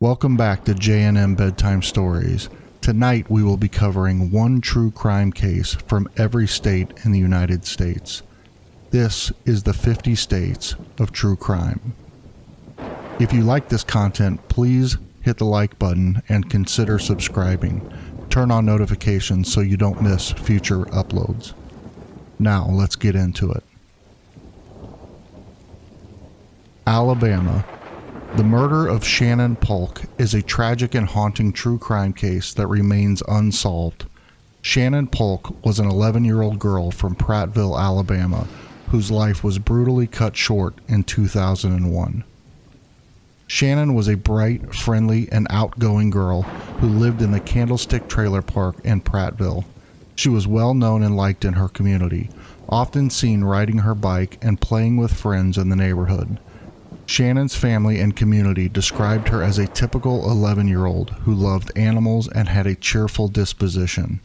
Welcome back to J&M Bedtime Stories. Tonight we will be covering one true crime case from every state in the United States. This is the 50 States of True Crime. If you like this content, please hit the like button and consider subscribing. Turn on notifications so you don't miss future uploads. Now let's get into it. Alabama. The murder of Shannon Polk is a tragic and haunting true crime case that remains unsolved. Shannon Polk was an 11-year-old girl from Prattville, Alabama, whose life was brutally cut short in 2001. Shannon was a bright, friendly, and outgoing girl who lived in the Candlestick Trailer Park in Prattville. She was well known and liked in her community, often seen riding her bike and playing with friends in the neighborhood. Shannon's family and community described her as a typical 11-year-old who loved animals and had a cheerful disposition.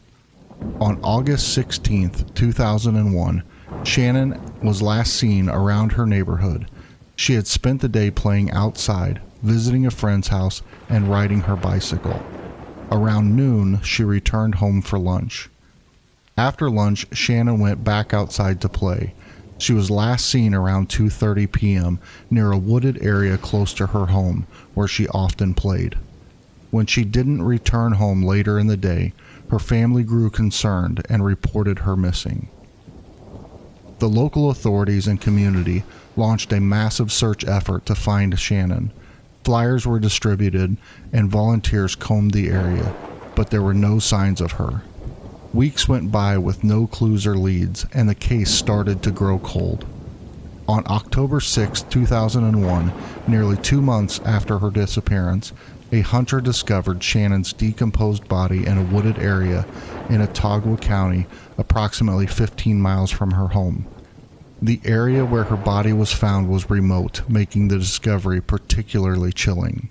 On August 16, 2001, Shannon was last seen around her neighborhood. She had spent the day playing outside, visiting a friend's house, and riding her bicycle. Around noon, she returned home for lunch. After lunch, Shannon went back outside to play. She was last seen around 2:30 p.m. near a wooded area close to her home, where she often played. When she didn't return home later in the day, her family grew concerned and reported her missing. The local authorities and community launched a massive search effort to find Shannon. Flyers were distributed and volunteers combed the area, but there were no signs of her. Weeks went by with no clues or leads, and the case started to grow cold. On October 6, 2001, nearly 2 months after her disappearance, a hunter discovered Shannon's decomposed body in a wooded area in Ottawa County, approximately 15 miles from her home. The area where her body was found was remote, making the discovery particularly chilling.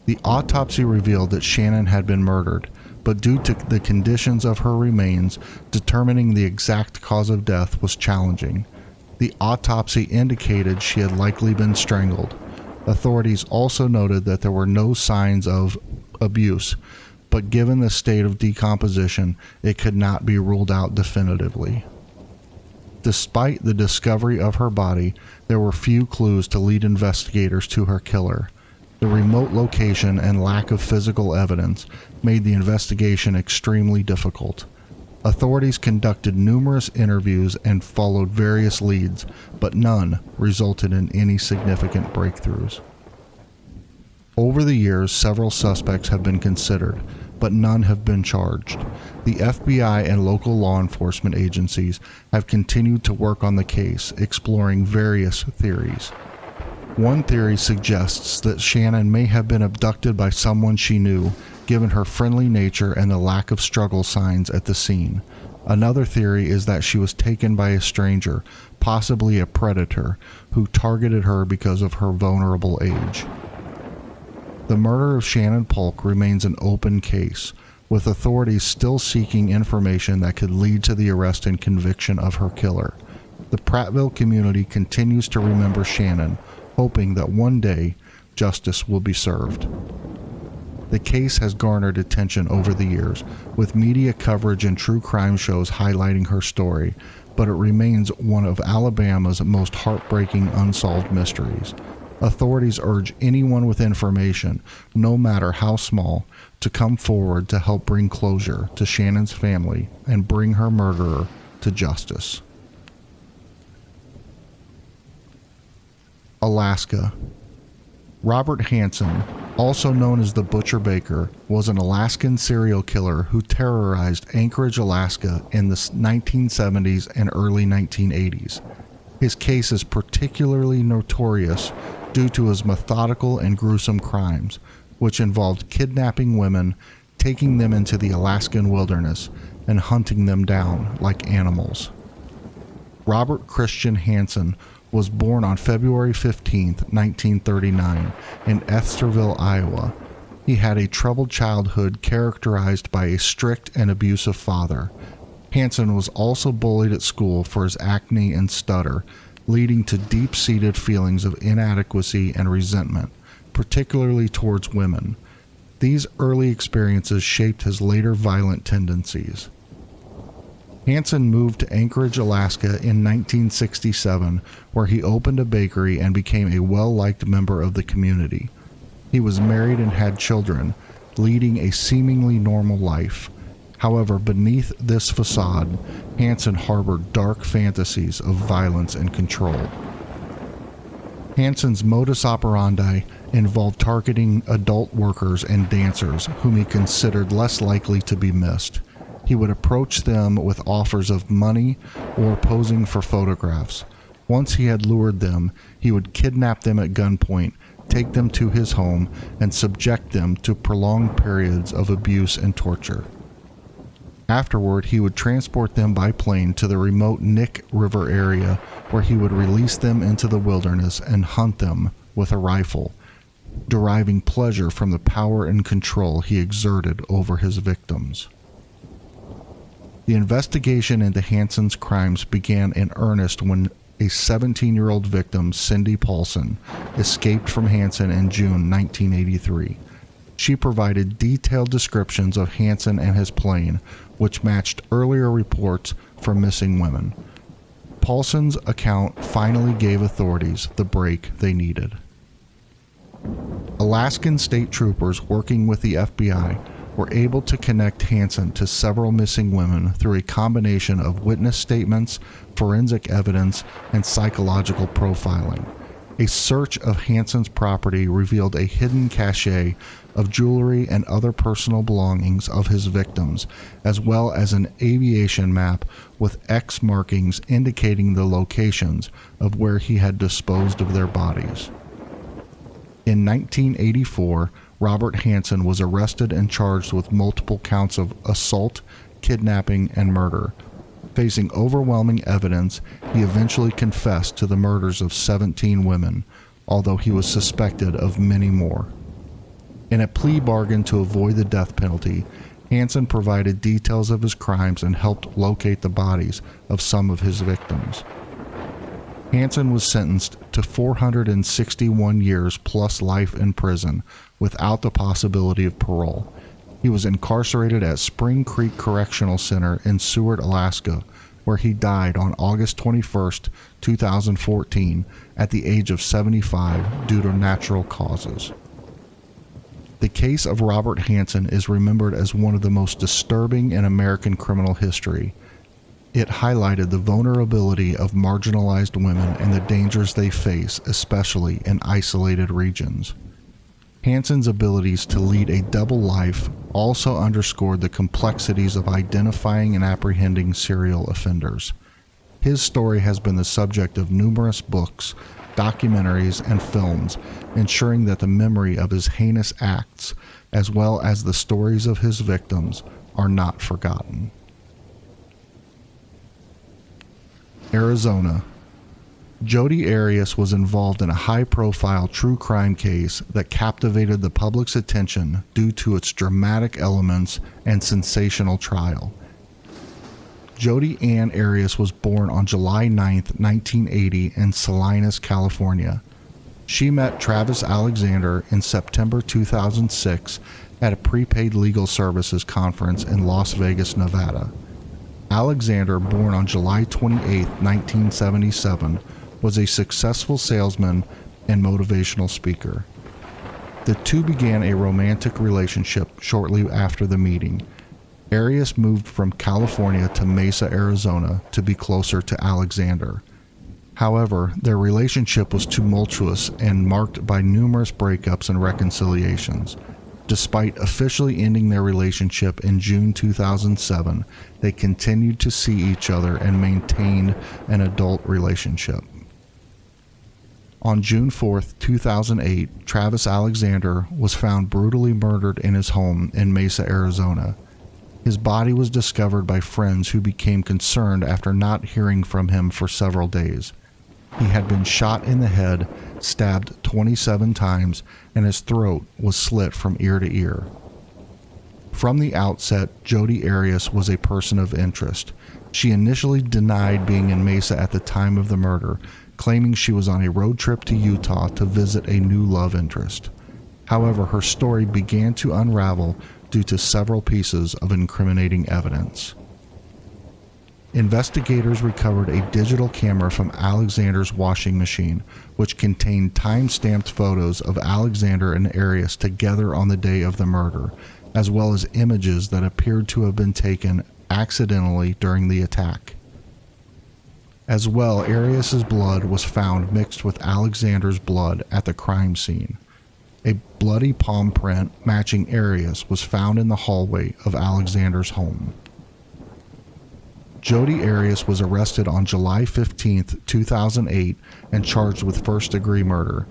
The autopsy revealed that Shannon had been murdered, but due to the conditions of her remains, determining the exact cause of death was challenging. The autopsy indicated she had likely been strangled. Authorities also noted that there were no signs of abuse, but given the state of decomposition, it could not be ruled out definitively. Despite the discovery of her body, there were few clues to lead investigators to her killer. The remote location and lack of physical evidence made the investigation extremely difficult. Authorities conducted numerous interviews and followed various leads, but none resulted in any significant breakthroughs. Over the years, several suspects have been considered, but none have been charged. The FBI and local law enforcement agencies have continued to work on the case, exploring various theories. One theory suggests that Shannon may have been abducted by someone she knew, given her friendly nature and the lack of struggle signs at the scene. Another theory is that she was taken by a stranger, possibly a predator, who targeted her because of her vulnerable age. The murder of Shannon Polk remains an open case, with authorities still seeking information that could lead to the arrest and conviction of her killer. The Prattville community continues to remember Shannon, hoping that one day justice will be served. The case has garnered attention over the years, with media coverage and true crime shows highlighting her story, but it remains one of Alabama's most heartbreaking unsolved mysteries. Authorities urge anyone with information, no matter how small, to come forward to help bring closure to Shannon's family and bring her murderer to justice. Alaska. Robert Hansen, also known as the Butcher Baker, was an Alaskan serial killer who terrorized Anchorage, Alaska in the 1970s and early 1980s. His case is particularly notorious due to his methodical and gruesome crimes, which involved kidnapping women, taking them into the Alaskan wilderness, and hunting them down like animals. Robert Christian Hansen was born on February 15, 1939, in Estherville, Iowa. He had a troubled childhood characterized by a strict and abusive father. Hansen was also bullied at school for his acne and stutter, leading to deep-seated feelings of inadequacy and resentment, particularly towards women. These early experiences shaped his later violent tendencies. Hansen moved to Anchorage, Alaska in 1967, where he opened a bakery and became a well-liked member of the community. He was married and had children, leading a seemingly normal life. However, beneath this facade, Hansen harbored dark fantasies of violence and control. Hansen's modus operandi involved targeting adult workers and dancers whom he considered less likely to be missed. He would approach them with offers of money or posing for photographs. Once he had lured them, he would kidnap them at gunpoint, take them to his home, and subject them to prolonged periods of abuse and torture. Afterward, he would transport them by plane to the remote Nick River area, where he would release them into the wilderness and hunt them with a rifle, deriving pleasure from the power and control he exerted over his victims. The investigation into Hansen's crimes began in earnest when a 17-year-old victim, Cindy Paulson, escaped from Hansen in June 1983. She provided detailed descriptions of Hansen and his plane, which matched earlier reports for missing women. Paulson's account finally gave authorities the break they needed. Alaskan state troopers working with the FBI were able to connect Hansen to several missing women through a combination of witness statements, forensic evidence, and psychological profiling. A search of Hansen's property revealed a hidden cache of jewelry and other personal belongings of his victims, as well as an aviation map with X markings indicating the locations of where he had disposed of their bodies. In 1984, Robert Hansen was arrested and charged with multiple counts of assault, kidnapping, and murder. Facing overwhelming evidence, he eventually confessed to the murders of 17 women, although he was suspected of many more. In a plea bargain to avoid the death penalty, Hansen provided details of his crimes and helped locate the bodies of some of his victims. Hansen was sentenced to 461 years plus life in prison without the possibility of parole. He was incarcerated at Spring Creek Correctional Center in Seward, Alaska, where he died on August 21, 2014, at the age of 75 due to natural causes. The case of Robert Hansen is remembered as one of the most disturbing in American criminal history. It highlighted the vulnerability of marginalized women and the dangers they face, especially in isolated regions. Hansen's abilities to lead a double life also underscored the complexities of identifying and apprehending serial offenders. His story has been the subject of numerous books, documentaries, and films, ensuring that the memory of his heinous acts, as well as the stories of his victims, are not forgotten. Arizona. Jodi Arias was involved in a high-profile true crime case that captivated the public's attention due to its dramatic elements and sensational trial. Jodi Ann Arias was born on July 9, 1980 in Salinas, California. She met Travis Alexander in September 2006 at a prepaid legal services conference in Las Vegas, Nevada. Alexander, born on July 28, 1977, was a successful salesman and motivational speaker. The two began a romantic relationship shortly after the meeting. Arias moved from California to Mesa, Arizona to be closer to Alexander. However, their relationship was tumultuous and marked by numerous breakups and reconciliations. Despite officially ending their relationship in June 2007, they continued to see each other and maintained an adult relationship. On June 4, 2008, Travis Alexander was found brutally murdered in his home in Mesa, Arizona. His body was discovered by friends who became concerned after not hearing from him for several days. He had been shot in the head, stabbed 27 times, and his throat was slit from ear to ear. From the outset, Jodi Arias was a person of interest. She initially denied being in Mesa at the time of the murder, claiming she was on a road trip to Utah to visit a new love interest. However, her story began to unravel due to several pieces of incriminating evidence. Investigators recovered a digital camera from Alexander's washing machine, which contained time-stamped photos of Alexander and Arias together on the day of the murder, as well as images that appeared to have been taken accidentally during the attack. As well, Arias's blood was found mixed with Alexander's blood at the crime scene. A bloody palm print matching Arias was found in the hallway of Alexander's home. Jodi Arias was arrested on July 15, 2008, and charged with first-degree murder.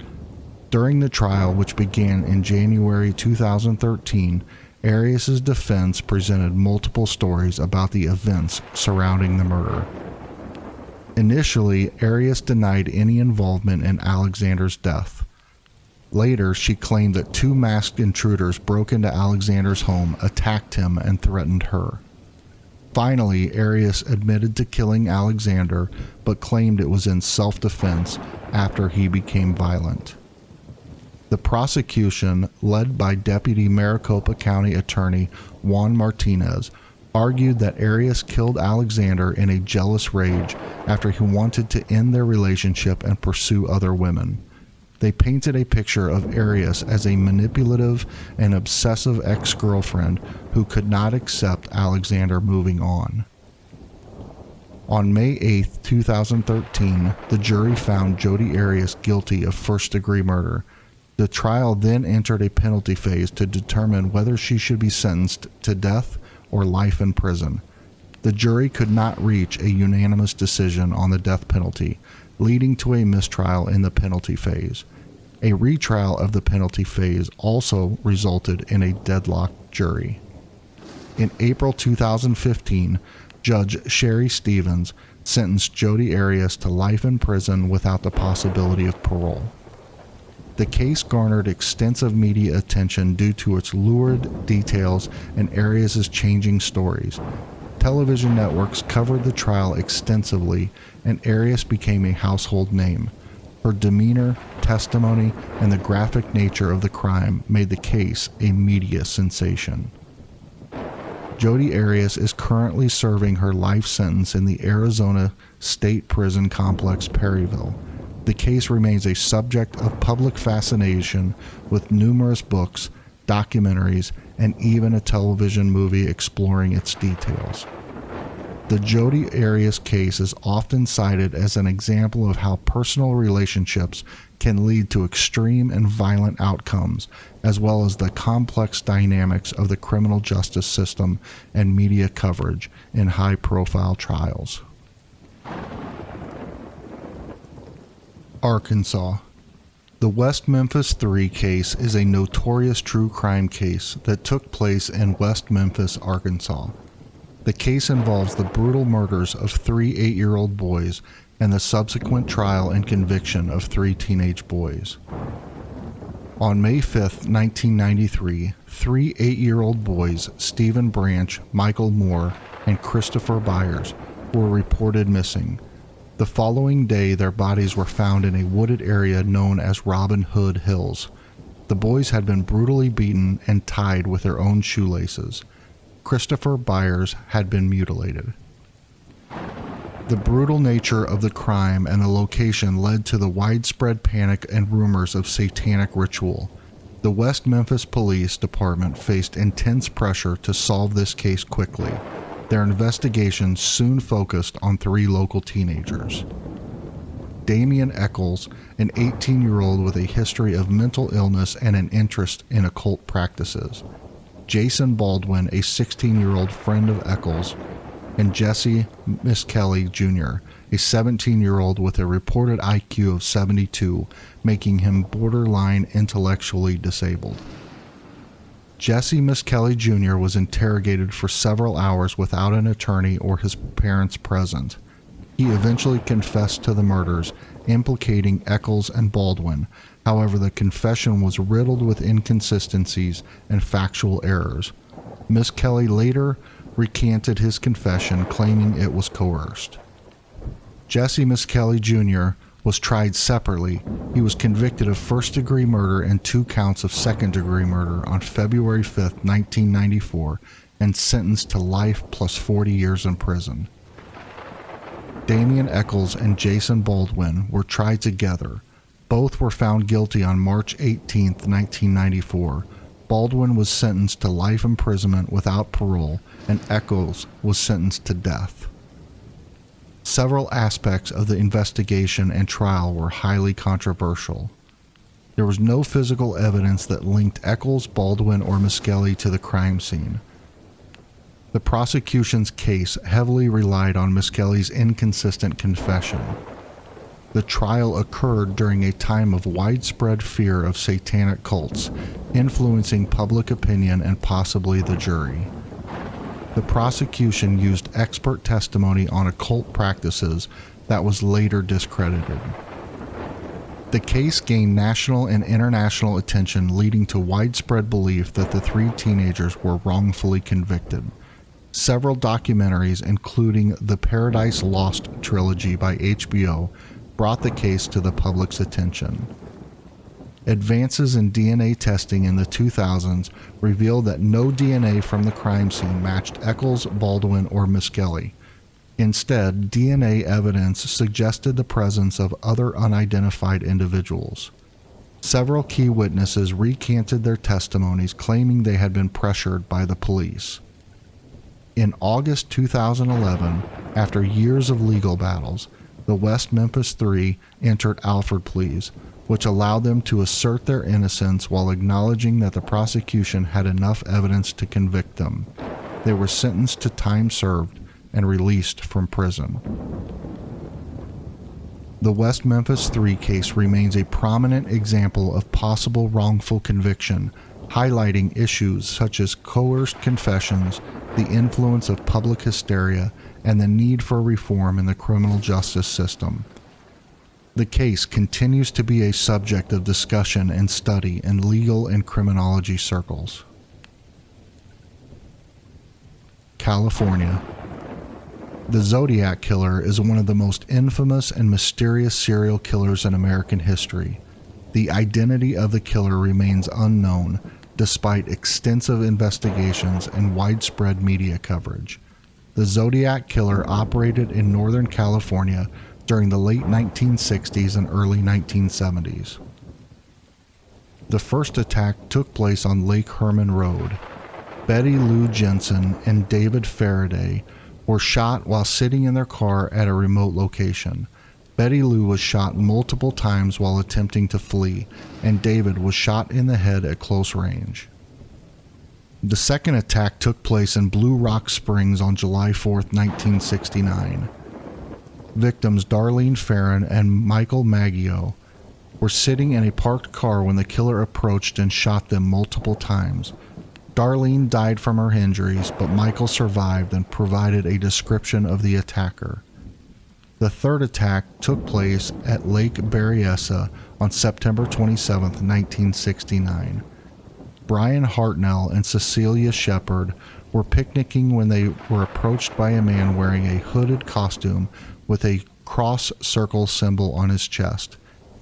During the trial, which began in January 2013, Arias's defense presented multiple stories about the events surrounding the murder. Initially, Arias denied any involvement in Alexander's death. Later, she claimed that two masked intruders broke into Alexander's home, attacked him, and threatened her. Finally, Arias admitted to killing Alexander, but claimed it was in self-defense after he became violent. The prosecution, led by Deputy Maricopa County Attorney Juan Martinez, argued that Arias killed Alexander in a jealous rage after he wanted to end their relationship and pursue other women. They painted a picture of Arias as a manipulative and obsessive ex-girlfriend who could not accept Alexander moving on. On May 8, 2013, the jury found Jodi Arias guilty of first-degree murder. The trial then entered a penalty phase to determine whether she should be sentenced to death or life in prison. The jury could not reach a unanimous decision on the death penalty, leading to a mistrial in the penalty phase. A retrial of the penalty phase also resulted in a deadlocked jury. In April 2015, Judge Sherry Stevens sentenced Jodi Arias to life in prison without the possibility of parole. The case garnered extensive media attention due to its lurid details and Arias' changing stories. Television networks covered the trial extensively, and Arias became a household name. Her demeanor, testimony, and the graphic nature of the crime made the case a media sensation. Jodi Arias is currently serving her life sentence in the Arizona State Prison Complex, Perryville. The case remains a subject of public fascination, with numerous books, documentaries, and even a television movie exploring its details. The Jodi Arias case is often cited as an example of how personal relationships can lead to extreme and violent outcomes, as well as the complex dynamics of the criminal justice system and media coverage in high-profile trials. Arkansas. The West Memphis 3 case is a notorious true crime case that took place in West Memphis, Arkansas. The case involves the brutal murders of 3 8-year-old boys and the subsequent trial and conviction of 3 teenage boys. On May 5, 1993, 3 8-year-old boys, Stephen Branch, Michael Moore, and Christopher Byers, were reported missing. The following day, their bodies were found in a wooded area known as Robin Hood Hills. The boys had been brutally beaten and tied with their own shoelaces. Christopher Byers had been mutilated. The brutal nature of the crime and the location led to the widespread panic and rumors of satanic ritual. The West Memphis Police Department faced intense pressure to solve this case quickly. Their investigation soon focused on 3 local teenagers. Damian Eccles, an 18-year-old with a history of mental illness and an interest in occult practices. Jason Baldwin, a 16-year-old friend of Eccles, and Jesse Miskelly Jr., a 17-year-old with a reported IQ of 72, making him borderline intellectually disabled. Jesse Miskelly Jr. was interrogated for several hours without an attorney or his parents present. He eventually confessed to the murders, implicating Eccles and Baldwin. However, the confession was riddled with inconsistencies and factual errors. Miskelly later recanted his confession, claiming it was coerced. Jesse Miskelly Jr. was tried separately, he was convicted of first-degree murder and 2 counts of second-degree murder on February 5, 1994, and sentenced to life plus 40 years in prison. Damian Eccles and Jason Baldwin were tried together. Both were found guilty on March 18, 1994. Baldwin was sentenced to life imprisonment without parole, and Eccles was sentenced to death. Several aspects of the investigation and trial were highly controversial. There was no physical evidence that linked Eccles, Baldwin, or Miskelly to the crime scene. The prosecution's case heavily relied on Miskelly's inconsistent confession. The trial occurred during a time of widespread fear of satanic cults, influencing public opinion and possibly the jury. The prosecution used expert testimony on occult practices that was later discredited. The case gained national and international attention, leading to widespread belief that the 3 teenagers were wrongfully convicted. Several documentaries, including the Paradise Lost trilogy by HBO, brought the case to the public's attention. Advances in DNA testing in the 2000s revealed that no DNA from the crime scene matched Eccles, Baldwin, or Miskelly. Instead, DNA evidence suggested the presence of other unidentified individuals. Several key witnesses recanted their testimonies, claiming they had been pressured by the police. In August 2011, after years of legal battles, the West Memphis Three entered Alford pleas, which allowed them to assert their innocence while acknowledging that the prosecution had enough evidence to convict them. They were sentenced to time served and released from prison. The West Memphis Three case remains a prominent example of possible wrongful conviction, highlighting issues such as coerced confessions, the influence of public hysteria, and the need for reform in the criminal justice system. The case continues to be a subject of discussion and study in legal and criminology circles. California. The Zodiac Killer is one of the most infamous and mysterious serial killers in American history. The identity of the killer remains unknown, despite extensive investigations and widespread media coverage. The Zodiac Killer operated in Northern California during the late 1960s and early 1970s. The first attack took place on Lake Herman Road. Betty Lou Jensen and David Faraday were shot while sitting in their car at a remote location. Betty Lou was shot multiple times while attempting to flee, and David was shot in the head at close range. The second attack took place in Blue Rock Springs on July 4, 1969. Victims Darlene Farron and Michael Maggio were sitting in a parked car when the killer approached and shot them multiple times. Darlene died from her injuries, but Michael survived and provided a description of the attacker. The third attack took place at Lake Berryessa on September 27, 1969. Brian Hartnell and Cecilia Shepard were picnicking when they were approached by a man wearing a hooded costume with a cross circle symbol on his chest.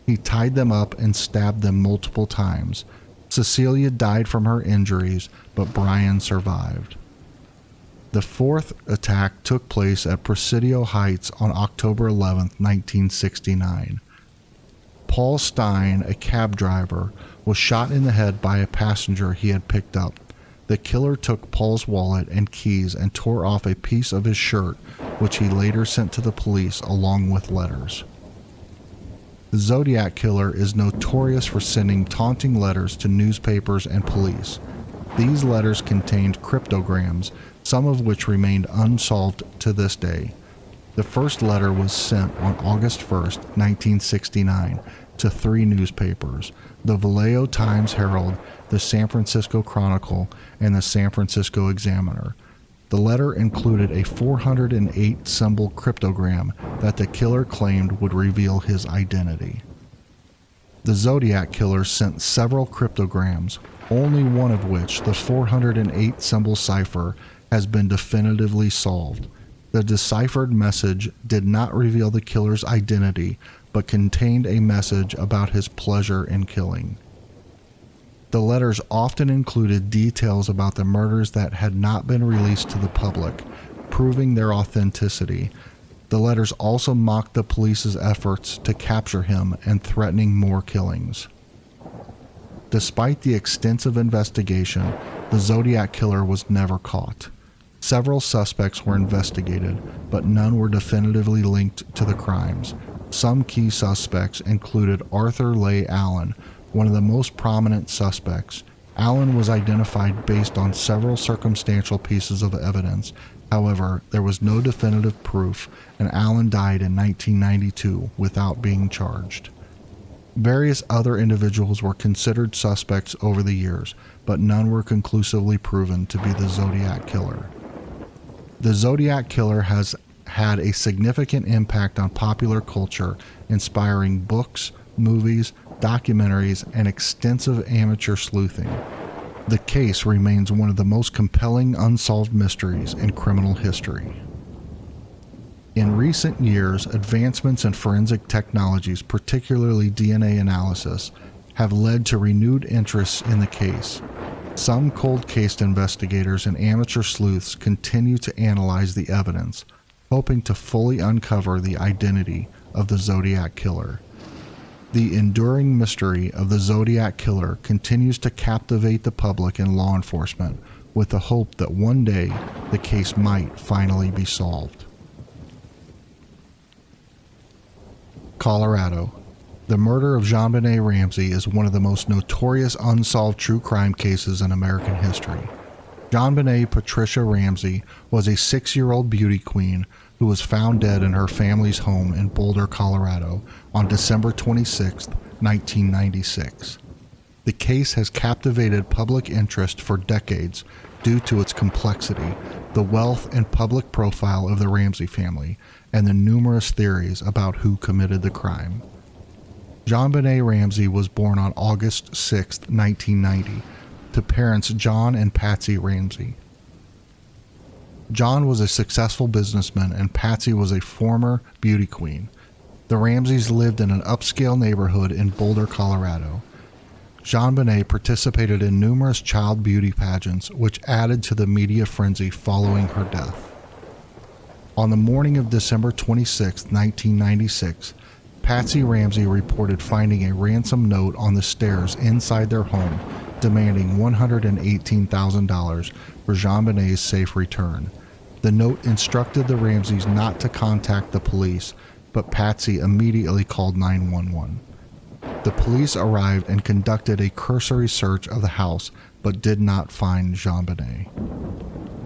He tied them up and stabbed them multiple times. Cecilia died from her injuries, but Brian survived. The fourth attack took place at Presidio Heights on October 11, 1969. Paul Stein, a cab driver, was shot in the head by a passenger he had picked up. The killer took Paul's wallet and keys and tore off a piece of his shirt, which he later sent to the police along with letters. The Zodiac Killer is notorious for sending taunting letters to newspapers and police. These letters contained cryptograms, some of which remained unsolved to this day. The first letter was sent on August 1, 1969, to 3 newspapers: the Vallejo Times-Herald, the San Francisco Chronicle, and the San Francisco Examiner. The letter included a 408-symbol cryptogram that the killer claimed would reveal his identity. The Zodiac Killer sent several cryptograms, only one of which, the 408-symbol cipher, has been definitively solved. The deciphered message did not reveal the killer's identity, but contained a message about his pleasure in killing. The letters often included details about the murders that had not been released to the public, proving their authenticity. The letters also mocked the police's efforts to capture him and threatening more killings. Despite the extensive investigation, the Zodiac killer was never caught. Several suspects were investigated, but none were definitively linked to the crimes. Some key suspects included Arthur Leigh Allen, one of the most prominent suspects. Allen was identified based on several circumstantial pieces of evidence. However, there was no definitive proof, and Allen died in 1992 without being charged. Various other individuals were considered suspects over the years, but none were conclusively proven to be the Zodiac killer. The Zodiac killer has had a significant impact on popular culture, inspiring books, movies, documentaries, and extensive amateur sleuthing. The case remains one of the most compelling unsolved mysteries in criminal history. In recent years, advancements in forensic technologies, particularly DNA analysis, have led to renewed interest in the case. Some cold case investigators and amateur sleuths continue to analyze the evidence, hoping to fully uncover the identity of the Zodiac killer. The enduring mystery of the Zodiac killer continues to captivate the public and law enforcement, with the hope that one day the case might finally be solved. Colorado. The murder of JonBenet Ramsey is one of the most notorious unsolved true crime cases in American history. JonBenet Patricia Ramsey was a 6-year-old beauty queen who was found dead in her family's home in Boulder, Colorado on December 26, 1996. The case has captivated public interest for decades due to its complexity, the wealth and public profile of the Ramsey family, and the numerous theories about who committed the crime. JonBenet Ramsey was born on August 6, 1990, to parents John and Patsy Ramsey. John was a successful businessman and Patsy was a former beauty queen. The Ramseys lived in an upscale neighborhood in Boulder, Colorado. JonBenet participated in numerous child beauty pageants, which added to the media frenzy following her death. On the morning of December 26, 1996, Patsy Ramsey reported finding a ransom note on the stairs inside their home, demanding $118,000 for JonBenet's safe return. The note instructed the Ramseys not to contact the police, but Patsy immediately called 911. The police arrived and conducted a cursory search of the house, but did not find JonBenet.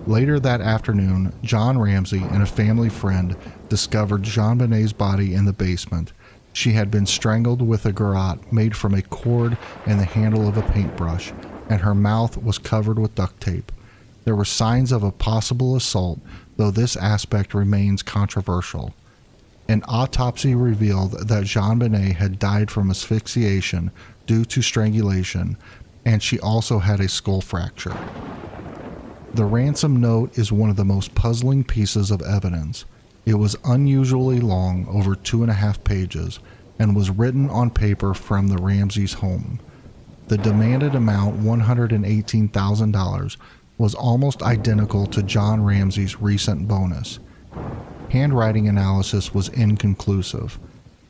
Later that afternoon, John Ramsey and a family friend discovered JonBenet's body in the basement. She had been strangled with a garrote made from a cord and the handle of a paintbrush, and her mouth was covered with duct tape. There were signs of a possible assault, though this aspect remains controversial. An autopsy revealed that JonBenet had died from asphyxiation due to strangulation, and she also had a skull fracture. The ransom note is one of the most puzzling pieces of evidence. It was unusually long, over 2.5 pages, and was written on paper from the Ramseys' home. The demanded amount, $118,000, was almost identical to John Ramsey's recent bonus. Handwriting analysis was inconclusive.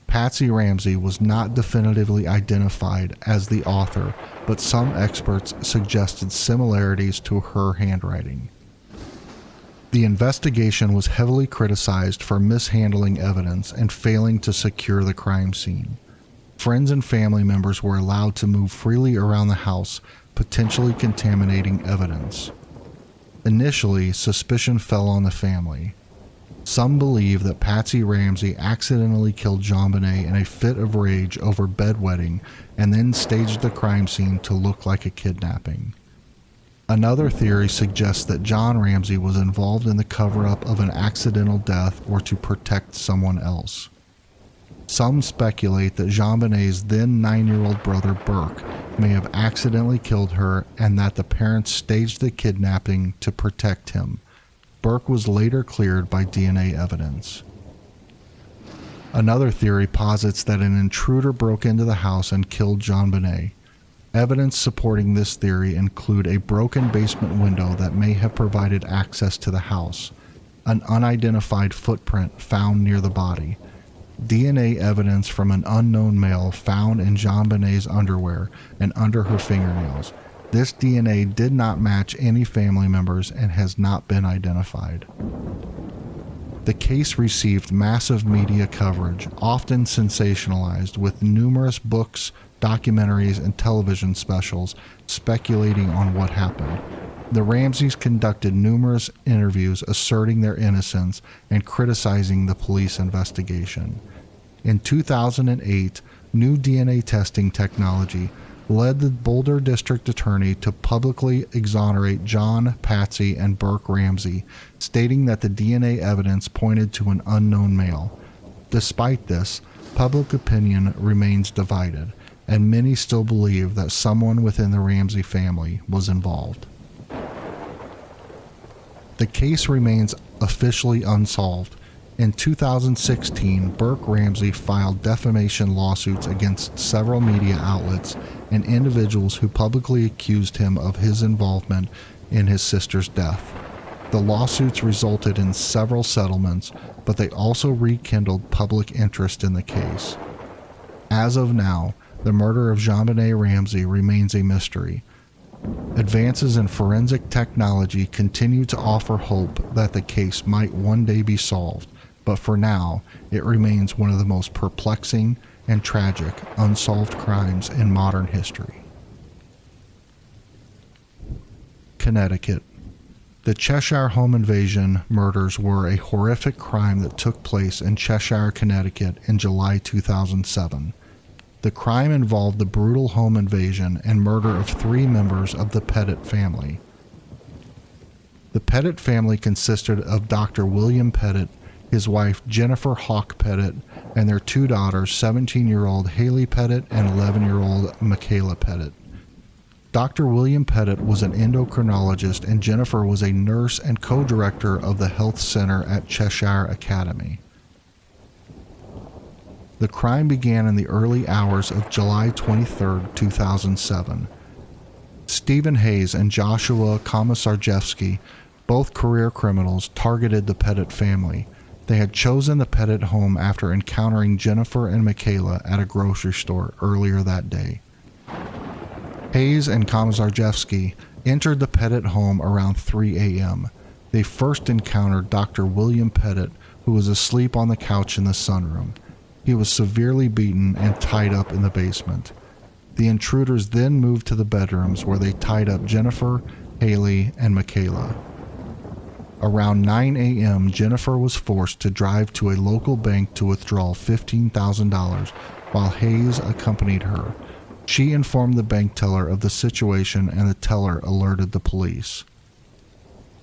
Patsy Ramsey was not definitively identified as the author, but some experts suggested similarities to her handwriting. The investigation was heavily criticized for mishandling evidence and failing to secure the crime scene. Friends and family members were allowed to move freely around the house, potentially contaminating evidence. Initially, suspicion fell on the family. Some believe that Patsy Ramsey accidentally killed JonBenet in a fit of rage over bedwetting and then staged the crime scene to look like a kidnapping. Another theory suggests that John Ramsey was involved in the cover-up of an accidental death or to protect someone else. Some speculate that JonBenet's then 9-year-old brother Burke may have accidentally killed her and that the parents staged the kidnapping to protect him. Burke was later cleared by DNA evidence. Another theory posits that an intruder broke into the house and killed JonBenet. Evidence supporting this theory include a broken basement window that may have provided access to the house, an unidentified footprint found near the body, DNA evidence from an unknown male found in JonBenet's underwear and under her fingernails. This DNA did not match any family members and has not been identified. The case received massive media coverage, often sensationalized, with numerous books, documentaries, and television specials speculating on what happened. The Ramseys conducted numerous interviews asserting their innocence and criticizing the police investigation. In 2008, new DNA testing technology led the Boulder District Attorney to publicly exonerate John, Patsy, and Burke Ramsey, stating that the DNA evidence pointed to an unknown male. Despite this, public opinion remains divided, and many still believe that someone within the Ramsey family was involved. The case remains officially unsolved. In 2016, Burke Ramsey filed defamation lawsuits against several media outlets and individuals who publicly accused him of his involvement in his sister's death. The lawsuits resulted in several settlements, but they also rekindled public interest in the case. As of now, the murder of JonBenet Ramsey remains a mystery. Advances in forensic technology continue to offer hope that the case might one day be solved, but for now, it remains one of the most perplexing and tragic unsolved crimes in modern history. Connecticut. The Cheshire home invasion murders were a horrific crime that took place in Cheshire, Connecticut in July 2007. The crime involved the brutal home invasion and murder of 3 members of the Pettit family. The Pettit family consisted of Dr. William Pettit, his wife Jennifer Hawk Pettit, and their 2 daughters, 17-year-old Haley Pettit and 11-year-old Michaela Pettit. Dr. William Pettit was an endocrinologist, and Jennifer was a nurse and co-director of the health center at Cheshire Academy. The crime began in the early hours of July 23, 2007. Stephen Hayes and Joshua Komisarjevsky, both career criminals, targeted the Pettit family. They had chosen the Pettit home after encountering Jennifer and Michaela at a grocery store earlier that day. Hayes and Komisarjevsky entered the Pettit home around 3 a.m. They first encountered Dr. William Pettit, who was asleep on the couch in the sunroom. He was severely beaten and tied up in the basement. The intruders then moved to the bedrooms where they tied up Jennifer, Haley, and Michaela. Around 9 a.m., Jennifer was forced to drive to a local bank to withdraw $15,000 while Hayes accompanied her. She informed the bank teller of the situation, and the teller alerted the police.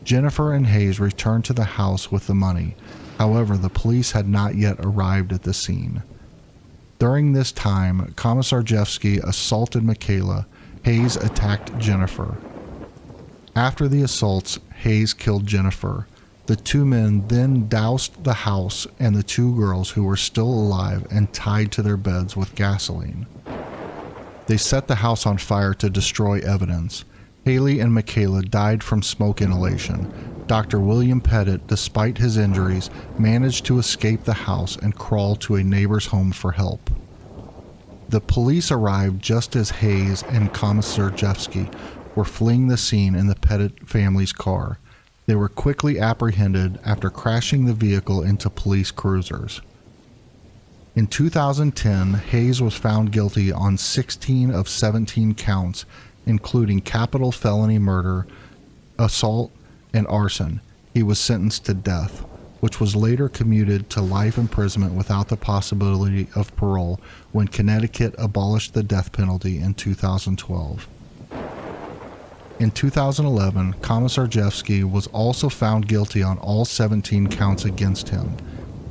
Jennifer and Hayes returned to the house with the money. However, the police had not yet arrived at the scene. During this time, Komisarjevsky assaulted Michaela. Hayes attacked Jennifer. After the assaults, Hayes killed Jennifer. The 2 men then doused the house and the 2 girls who were still alive and tied to their beds with gasoline. They set the house on fire to destroy evidence. Haley and Michaela died from smoke inhalation. Dr. William Pettit, despite his injuries, managed to escape the house and crawl to a neighbor's home for help. The police arrived just as Hayes and Komisarjevsky were fleeing the scene in the Pettit family's car. They were quickly apprehended after crashing the vehicle into police cruisers. In 2010, Hayes was found guilty on 16 of 17 counts, including capital felony murder, assault, and arson. He was sentenced to death, which was later commuted to life imprisonment without the possibility of parole when Connecticut abolished the death penalty in 2012. In 2011, Komisarjevsky was also found guilty on all 17 counts against him.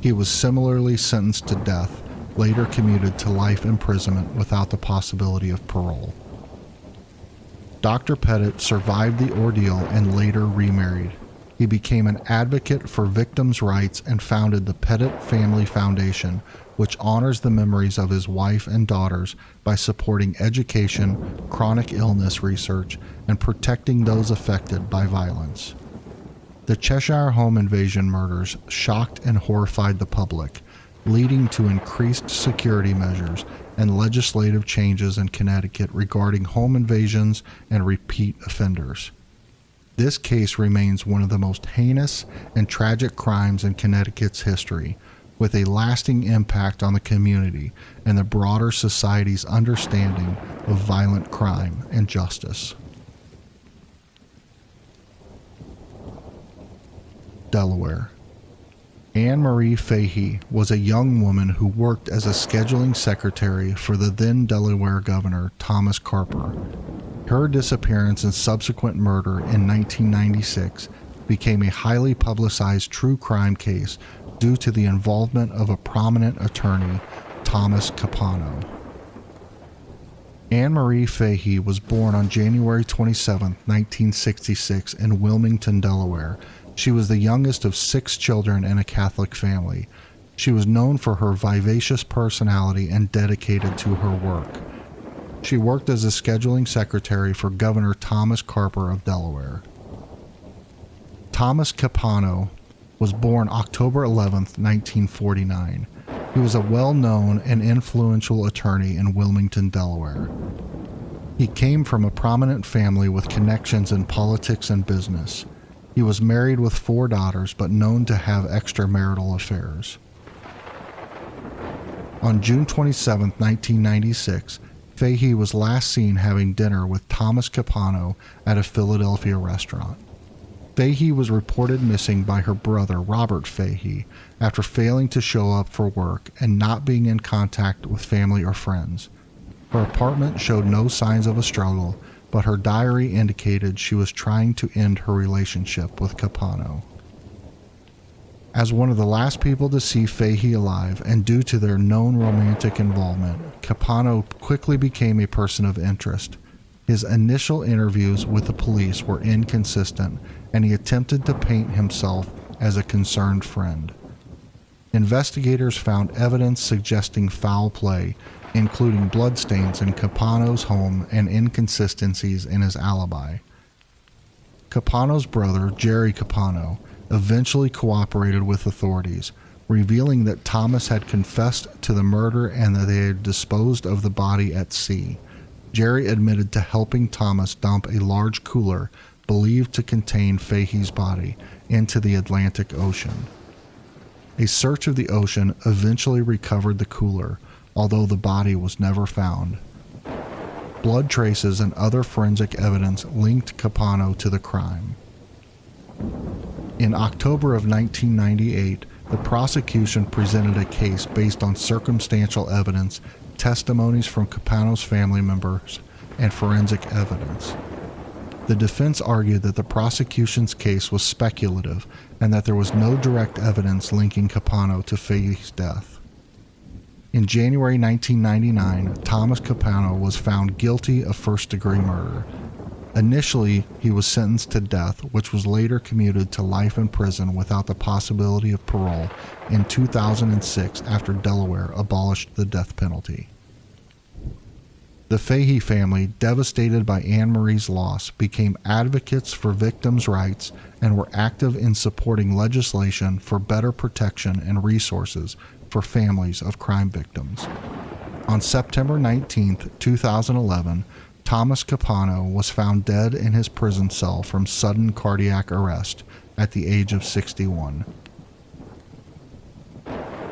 He was similarly sentenced to death, later commuted to life imprisonment without the possibility of parole. Dr. Pettit survived the ordeal and later remarried. He became an advocate for victims' rights and founded the Pettit Family Foundation, which honors the memories of his wife and daughters by supporting education, chronic illness research, and protecting those affected by violence. The Cheshire home invasion murders shocked and horrified the public, leading to increased security measures and legislative changes in Connecticut regarding home invasions and repeat offenders. This case remains one of the most heinous and tragic crimes in Connecticut's history, with a lasting impact on the community and the broader society's understanding of violent crime and justice. Delaware. Anne Marie Fahey was a young woman who worked as a scheduling secretary for the then Delaware governor, Thomas Carper. Her disappearance and subsequent murder in 1996 became a highly publicized true crime case due to the involvement of a prominent attorney, Thomas Capano. Anne Marie Fahey was born on January 27, 1966 in Wilmington, Delaware. She was the youngest of 6 children in a Catholic family. She was known for her vivacious personality and dedicated to her work. She worked as a scheduling secretary for Governor Thomas Carper of Delaware. Thomas Capano was born October 11, 1949. He was a well-known and influential attorney in Wilmington, Delaware. He came from a prominent family with connections in politics and business. He was married with 4 daughters, but known to have extramarital affairs. On June 27, 1996, Fahey was last seen having dinner with Thomas Capano at a Philadelphia restaurant. Fahey was reported missing by her brother, Robert Fahey, after failing to show up for work and not being in contact with family or friends. Her apartment showed no signs of a struggle, but her diary indicated she was trying to end her relationship with Capano. As one of the last people to see Fahey alive, and due to their known romantic involvement, Capano quickly became a person of interest. His initial interviews with the police were inconsistent, and he attempted to paint himself as a concerned friend. Investigators found evidence suggesting foul play, including bloodstains in Capano's home and inconsistencies in his alibi. Capano's brother, Jerry Capano, eventually cooperated with authorities, revealing that Thomas had confessed to the murder and that they had disposed of the body at sea. Jerry admitted to helping Thomas dump a large cooler believed to contain Fahey's body into the Atlantic Ocean. A search of the ocean eventually recovered the cooler, although the body was never found. Blood traces and other forensic evidence linked Capano to the crime. In October of 1998, the prosecution presented a case based on circumstantial evidence, testimonies from Capano's family members, and forensic evidence. The defense argued that the prosecution's case was speculative and that there was no direct evidence linking Capano to Fahey's death. In January 1999, Thomas Capano was found guilty of first-degree murder. Initially, he was sentenced to death, which was later commuted to life in prison without the possibility of parole in 2006 after Delaware abolished the death penalty. The Fahey family, devastated by Anne Marie's loss, became advocates for victims' rights and were active in supporting legislation for better protection and resources for families of crime victims. On September 19, 2011, Thomas Capano was found dead in his prison cell from sudden cardiac arrest at the age of 61.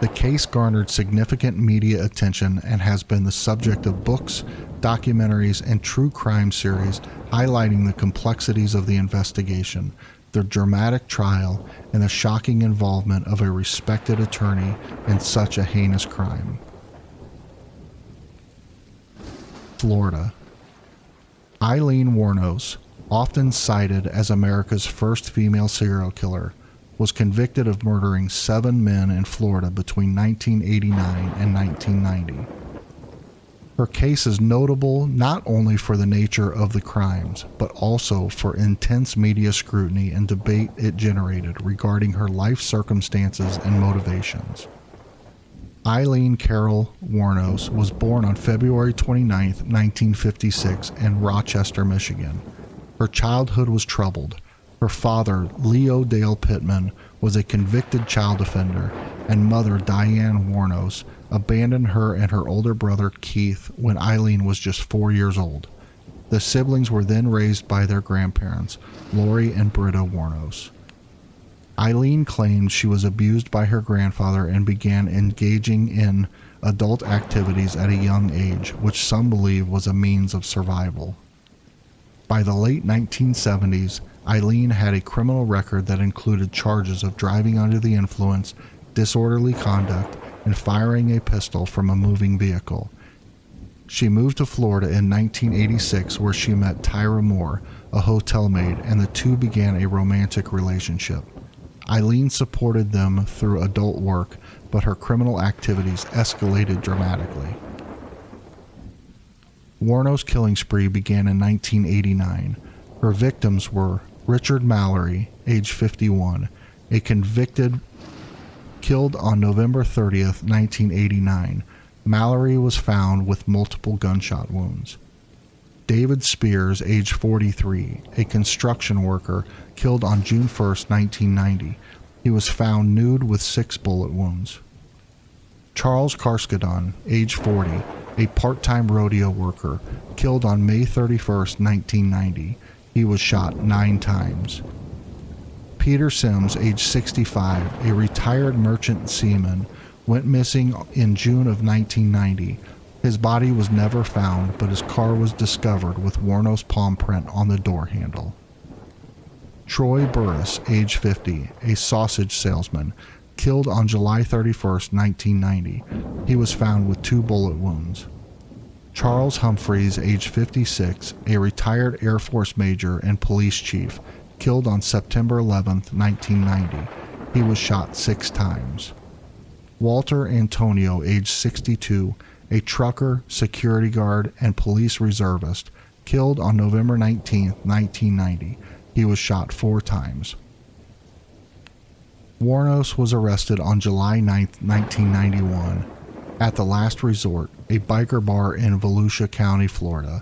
The case garnered significant media attention and has been the subject of books, documentaries, and true crime series highlighting the complexities of the investigation, the dramatic trial, and the shocking involvement of a respected attorney in such a heinous crime. Florida. Eileen Wuornos, often cited as America's first female serial killer, was convicted of murdering 7 men in Florida between 1989 and 1990. Her case is notable not only for the nature of the crimes, but also for intense media scrutiny and debate it generated regarding her life circumstances and motivations. Eileen Carol Warnos was born on February 29, 1956 in Rochester, Michigan. Her childhood was troubled. Her father, Leo Dale Pittman, was a convicted child offender, and mother, Diane Warnos, abandoned her and her older brother, Keith, when Eileen was just 4 years old. The siblings were then raised by their grandparents, Lori and Britta Warnos. Eileen claimed she was abused by her grandfather and began engaging in adult activities at a young age, which some believe was a means of survival. By the late 1970s, Eileen had a criminal record that included charges of driving under the influence, disorderly conduct, and firing a pistol from a moving vehicle. She moved to Florida in 1986, where she met Tyra Moore, a hotel maid, and the two began a romantic relationship. Eileen supported them through adult work, but her criminal activities escalated dramatically. Warno's killing spree began in 1989. Her victims were Richard Mallory, age 51, a convicted, killed on November 30th, 1989. Mallory was found with multiple gunshot wounds. David Spears, age 43, a construction worker, killed on June 1st, 1990. He was found nude with 6 bullet wounds. Charles Carskadon, age 40, a part-time rodeo worker, killed on May 31st, 1990. He was shot 9 times. Peter Sims, age 65, a retired merchant seaman, went missing in June of 1990. His body was never found, but his car was discovered with Warno's palm print on the door handle. Troy Burris, age 50, a sausage salesman, killed on July 31st, 1990. He was found with 2 bullet wounds. Charles Humphreys, age 56, a retired Air Force major and police chief, killed on September 11th, 1990. He was shot 6 times. Walter Antonio, age 62, a trucker, security guard, and police reservist, killed on November 19, 1990. He was shot 4 times. Warnos was arrested on July 9, 1991, at the Last Resort, a biker bar in Volusia County, Florida.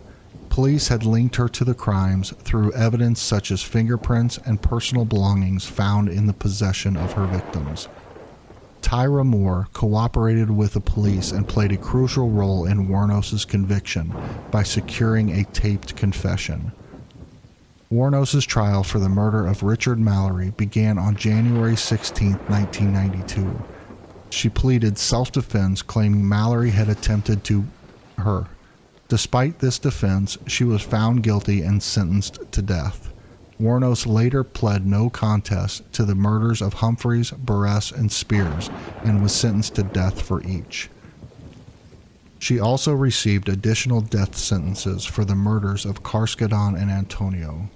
Police had linked her to the crimes through evidence such as fingerprints and personal belongings found in the possession of her victims. Tyra Moore cooperated with the police and played a crucial role in Warnos's conviction by securing a taped confession. Warnos's trial for the murder of Richard Mallory began on January 16, 1992. She pleaded self-defense, claiming Mallory had attempted to her. Despite this defense, she was found guilty and sentenced to death. Warnos later pled no contest to the murders of Humphreys, Burress, and Spears, and was sentenced to death for each. She also received additional death sentences for the murders of Carskadon and Antonio.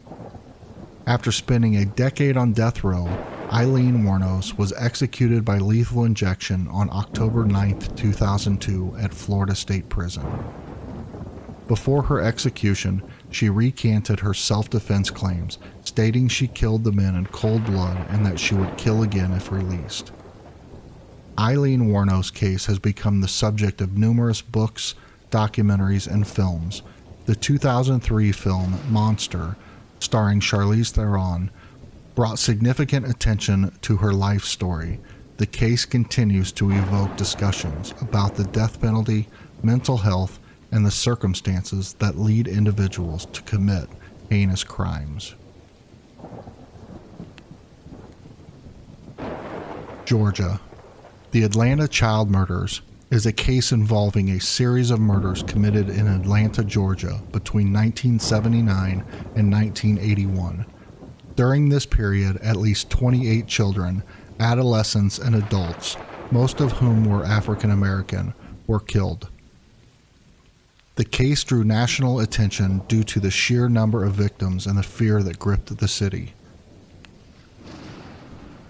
After spending a decade on death row, Eileen Warnos was executed by lethal injection on October 9, 2002 at Florida State Prison. Before her execution, she recanted her self-defense claims, stating she killed the men in cold blood and that she would kill again if released. Eileen Warnos' case has become the subject of numerous books, documentaries, and films. The 2003 film Monster, starring Charlize Theron, brought significant attention to her life story. The case continues to evoke discussions about the death penalty, mental health, and the circumstances that lead individuals to commit heinous crimes. Georgia. The Atlanta child murders is a case involving a series of murders committed in Atlanta, Georgia between 1979 and 1981. During this period, at least 28 children, adolescents, and adults, most of whom were African American, were killed. The case drew national attention due to the sheer number of victims and the fear that gripped the city.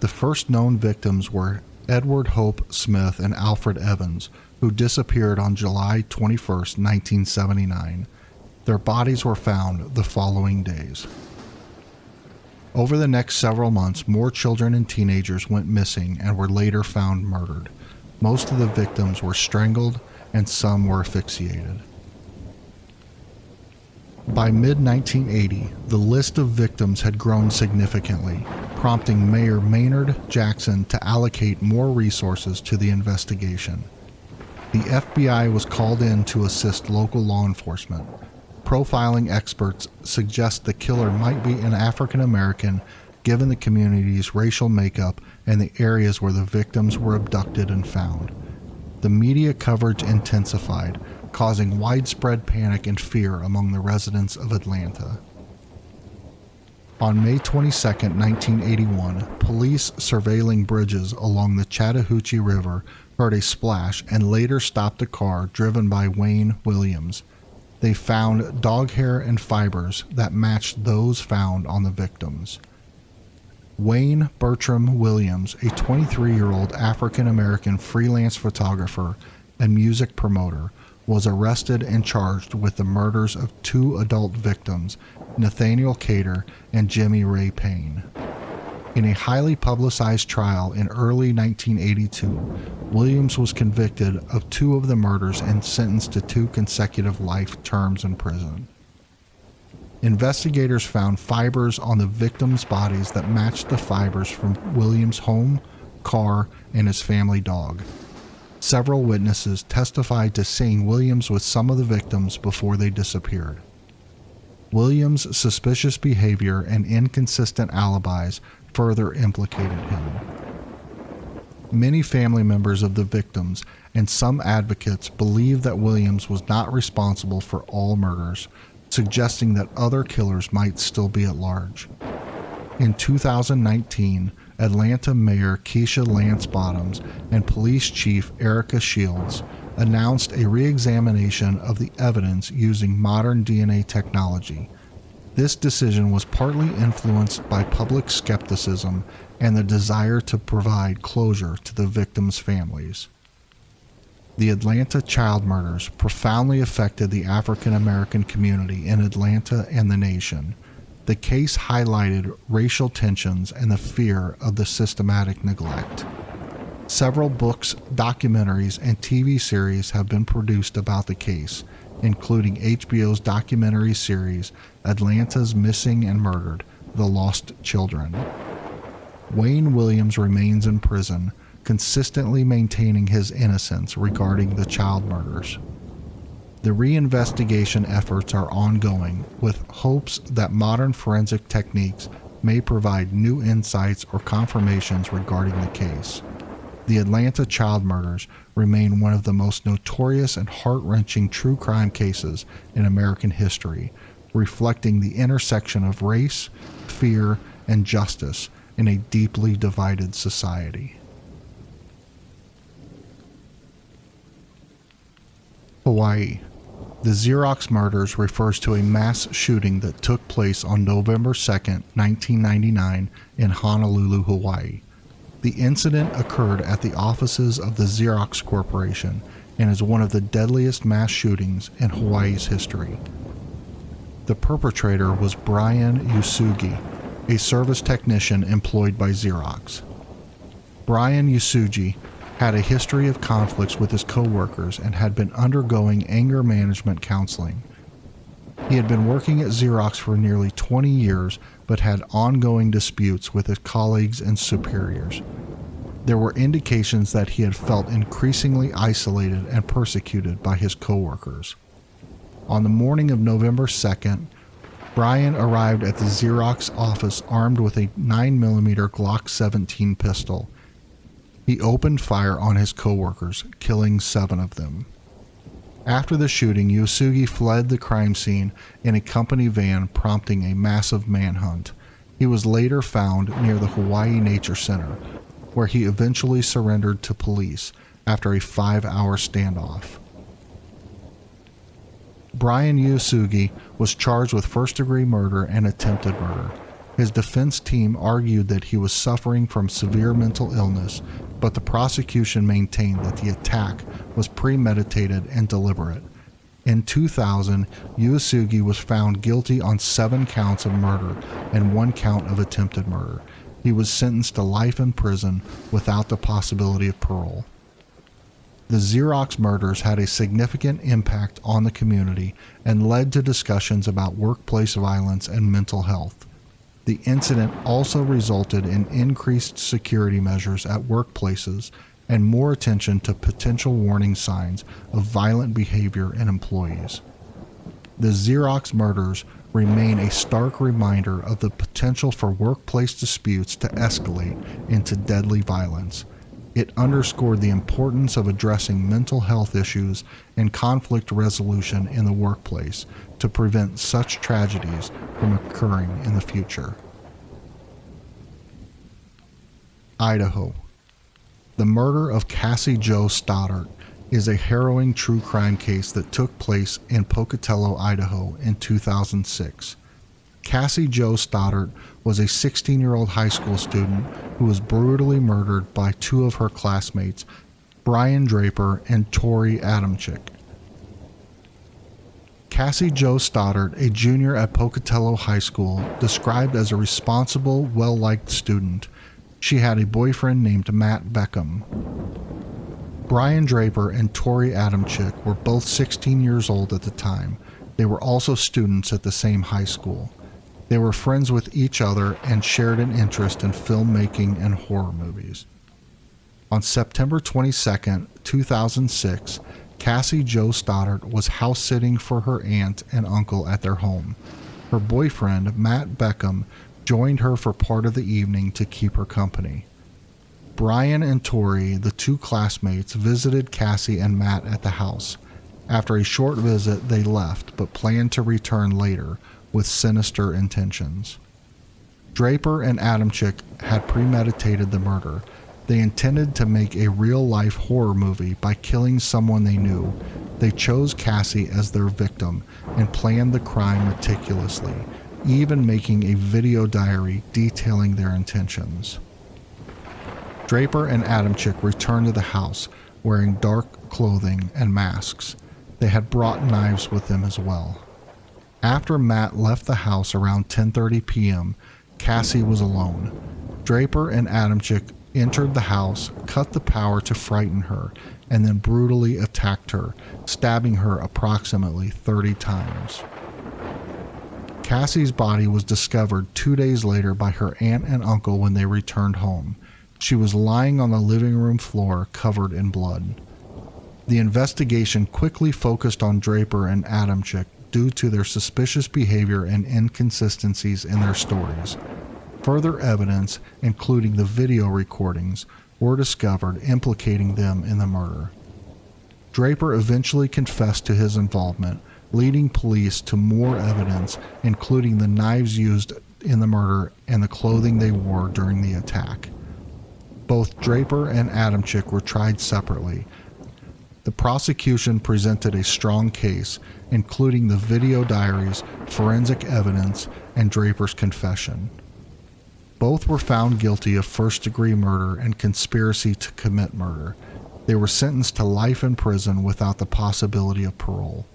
The first known victims were Edward Hope Smith and Alfred Evans, who disappeared on July 21, 1979. Their bodies were found the following days. Over the next several months, more children and teenagers went missing and were later found murdered. Most of the victims were strangled and some were asphyxiated. By mid-1980, the list of victims had grown significantly, prompting Mayor Maynard Jackson to allocate more resources to the investigation. The FBI was called in to assist local law enforcement. Profiling experts suggest the killer might be an African American given the community's racial makeup and the areas where the victims were abducted and found. The media coverage intensified, causing widespread panic and fear among the residents of Atlanta. On May 22, 1981, police surveilling bridges along the Chattahoochee River heard a splash and later stopped a car driven by Wayne Williams. They found dog hair and fibers that matched those found on the victims. Wayne Bertram Williams, a 23-year-old African-American freelance photographer and music promoter, was arrested and charged with the murders of 2 adult victims, Nathaniel Cater and Jimmy Ray Payne. In a highly publicized trial in early 1982, Williams was convicted of 2 of the murders and sentenced to 2 consecutive life terms in prison. Investigators found fibers on the victims' bodies that matched the fibers from Williams' home, car, and his family dog. Several witnesses testified to seeing Williams with some of the victims before they disappeared. Williams' suspicious behavior and inconsistent alibis further implicated him. Many family members of the victims and some advocates believe that Williams was not responsible for all murders, suggesting that other killers might still be at large. In 2019, Atlanta Mayor Keisha Lance Bottoms and Police Chief Erica Shields announced a re-examination of the evidence using modern DNA technology. This decision was partly influenced by public skepticism and the desire to provide closure to the victims' families. The Atlanta child murders profoundly affected the African American community in Atlanta and the nation. The case highlighted racial tensions and the fear of the systematic neglect. Several books, documentaries, and TV series have been produced about the case, including HBO's documentary series Atlanta's Missing and Murdered: The Lost Children. Wayne Williams remains in prison, consistently maintaining his innocence regarding the child murders. The reinvestigation efforts are ongoing, with hopes that modern forensic techniques may provide new insights or confirmations regarding the case. The Atlanta child murders remain one of the most notorious and heart-wrenching true crime cases in American history, reflecting the intersection of race, fear, and justice in a deeply divided society. Hawaii. The Xerox murders refers to a mass shooting that took place on November 2, 1999 in Honolulu, Hawaii. The incident occurred at the offices of the Xerox Corporation and is one of the deadliest mass shootings in Hawaii's history. The perpetrator was Brian Usugi, a service technician employed by Xerox. Brian Usugi had a history of conflicts with his co-workers and had been undergoing anger management counseling. He had been working at Xerox for nearly 20 years, but had ongoing disputes with his colleagues and superiors. There were indications that he had felt increasingly isolated and persecuted by his co-workers. On the morning of November 2nd, Brian arrived at the Xerox office armed with a 9mm Glock 17 pistol. He opened fire on his co-workers, killing 7 of them. After the shooting, Usugi fled the crime scene in a company van, prompting a massive manhunt. He was later found near the Hawaii Nature Center, where he eventually surrendered to police after a 5-hour standoff. Brian Usugi was charged with first-degree murder and attempted murder. His defense team argued that he was suffering from severe mental illness, but the prosecution maintained that the attack was premeditated and deliberate. In 2000, Usugi was found guilty on 7 counts of murder and 1 count of attempted murder. He was sentenced to life in prison without the possibility of parole. The Xerox murders had a significant impact on the community and led to discussions about workplace violence and mental health. The incident also resulted in increased security measures at workplaces and more attention to potential warning signs of violent behavior in employees. The Xerox murders remain a stark reminder of the potential for workplace disputes to escalate into deadly violence. It underscored the importance of addressing mental health issues and conflict resolution in the workplace to prevent such tragedies from occurring in the future. Idaho. The murder of Cassie Jo Stoddart is a harrowing true crime case that took place in Pocatello, Idaho in 2006. Cassie Jo Stoddart was a 16-year-old high school student who was brutally murdered by two of her classmates, Brian Draper and Tori Adamczyk. Cassie Jo Stoddart, a junior at Pocatello High School, described as a responsible, well-liked student. She had a boyfriend named Matt Beckham. Brian Draper and Tori Adamczyk were both 16 years old at the time. They were also students at the same high school. They were friends with each other and shared an interest in filmmaking and horror movies. On September 22, 2006, Cassie Jo Stoddart was house-sitting for her aunt and uncle at their home. Her boyfriend, Matt Beckham, joined her for part of the evening to keep her company. Brian and Tori, the two classmates, visited Cassie and Matt at the house. After a short visit, they left, but planned to return later with sinister intentions. Draper and Adamczyk had premeditated the murder. They intended to make a real-life horror movie by killing someone they knew. They chose Cassie as their victim and planned the crime meticulously, even making a video diary detailing their intentions. Draper and Adamczyk returned to the house wearing dark clothing and masks. They had brought knives with them as well. After Matt left the house around 10:30 p.m., Cassie was alone. Draper and Adamczyk entered the house, cut the power to frighten her, and then brutally attacked her, stabbing her approximately 30 times. Cassie's body was discovered 2 days later by her aunt and uncle when they returned home. She was lying on the living room floor covered in blood. The investigation quickly focused on Draper and Adamczyk due to their suspicious behavior and inconsistencies in their stories. Further evidence, including the video recordings, were discovered implicating them in the murder. Draper eventually confessed to his involvement, leading police to more evidence, including the knives used in the murder and the clothing they wore during the attack. Both Draper and Adamczyk were tried separately. The prosecution presented a strong case, including the video diaries, forensic evidence, and Draper's confession. Both were found guilty of first-degree murder and conspiracy to commit murder. They were sentenced to life in prison without the possibility of parole.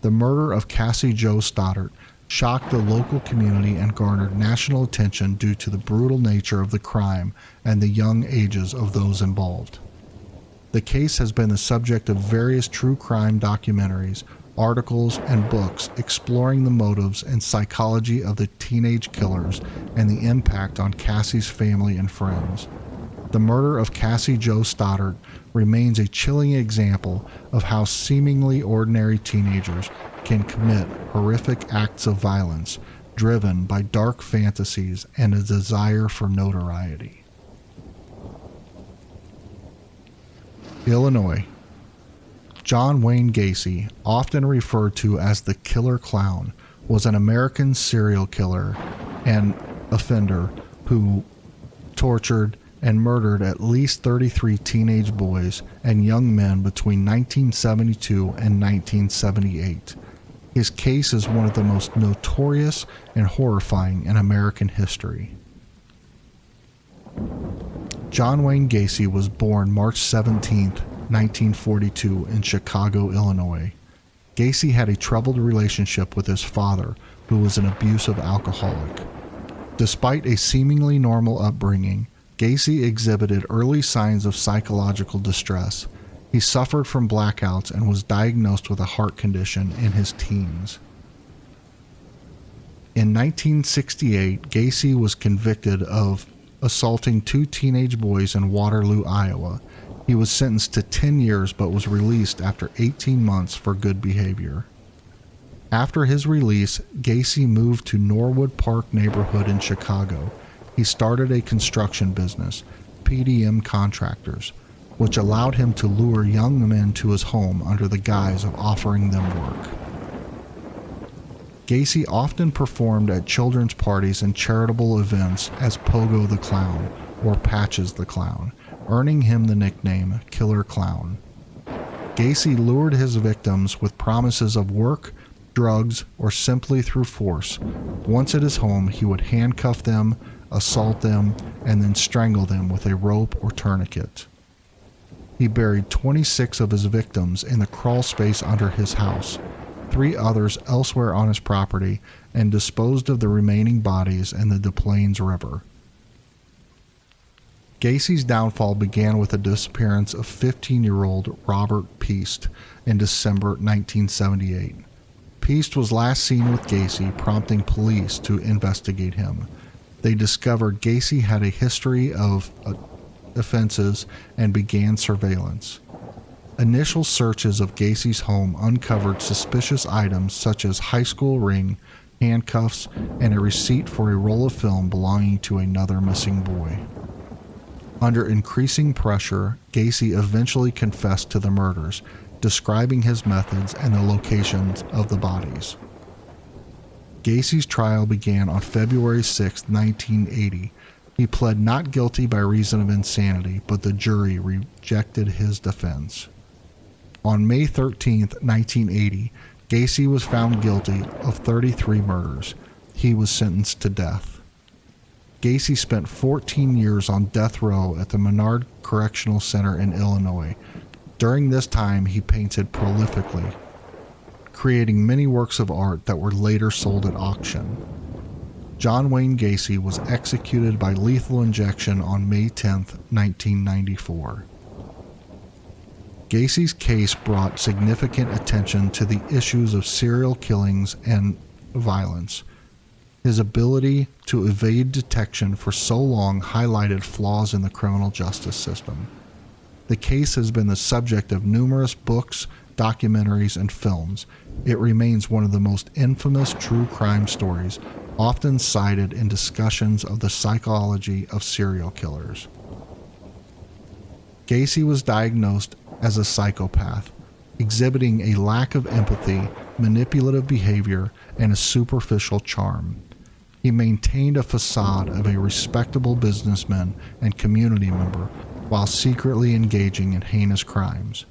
The murder of Cassie Jo Stoddart shocked the local community and garnered national attention due to the brutal nature of the crime and the young ages of those involved. The case has been the subject of various true crime documentaries, articles, and books exploring the motives and psychology of the teenage killers and the impact on Cassie's family and friends. The murder of Cassie Jo Stoddart remains a chilling example of how seemingly ordinary teenagers can commit horrific acts of violence driven by dark fantasies and a desire for notoriety. Illinois. John Wayne Gacy, often referred to as the Killer Clown, was an American serial killer and offender who tortured and murdered at least 33 teenage boys and young men between 1972 and 1978. His case is one of the most notorious and horrifying in American history. John Wayne Gacy was born March 17, 1942 in Chicago, Illinois. Gacy had a troubled relationship with his father, who was an abusive alcoholic. Despite a seemingly normal upbringing, Gacy exhibited early signs of psychological distress. He suffered from blackouts and was diagnosed with a heart condition in his teens. In 1968, Gacy was convicted of assaulting 2 teenage boys in Waterloo, Iowa. He was sentenced to 10 years but was released after 18 months for good behavior. After his release, Gacy moved to Norwood Park neighborhood in Chicago. He started a construction business, PDM Contractors, which allowed him to lure young men to his home under the guise of offering them work. Gacy often performed at children's parties and charitable events as Pogo the Clown or Patches the Clown, earning him the nickname Killer Clown. Gacy lured his victims with promises of work, drugs, or simply through force. Once at his home, he would handcuff them, assault them, and then strangle them with a rope or tourniquet. He buried 26 of his victims in the crawl space under his house, 3 others elsewhere on his property, and disposed of the remaining bodies in the Des Plaines River. Gacy's downfall began with the disappearance of 15-year-old Robert Piest in December 1978. Piest was last seen with Gacy, prompting police to investigate him. They discovered Gacy had a history of offenses and began surveillance. Initial searches of Gacy's home uncovered suspicious items such as high school ring, handcuffs, and a receipt for a roll of film belonging to another missing boy. Under increasing pressure, Gacy eventually confessed to the murders, describing his methods and the locations of the bodies. Gacy's trial began on February 6, 1980. He pled not guilty by reason of insanity, but the jury rejected his defense. On May 13, 1980, Gacy was found guilty of 33 murders. He was sentenced to death. Gacy spent 14 years on death row at the Menard Correctional Center in Illinois. During this time, he painted prolifically, creating many works of art that were later sold at auction. John Wayne Gacy was executed by lethal injection on May 10, 1994. Gacy's case brought significant attention to the issues of serial killings and violence. His ability to evade detection for so long highlighted flaws in the criminal justice system. The case has been the subject of numerous books, documentaries, and films. It remains one of the most infamous true crime stories, often cited in discussions of the psychology of serial killers. Gacy was diagnosed as a psychopath, exhibiting a lack of empathy, manipulative behavior, and a superficial charm. He maintained a facade of a respectable businessman and community member while secretly engaging in heinous crimes.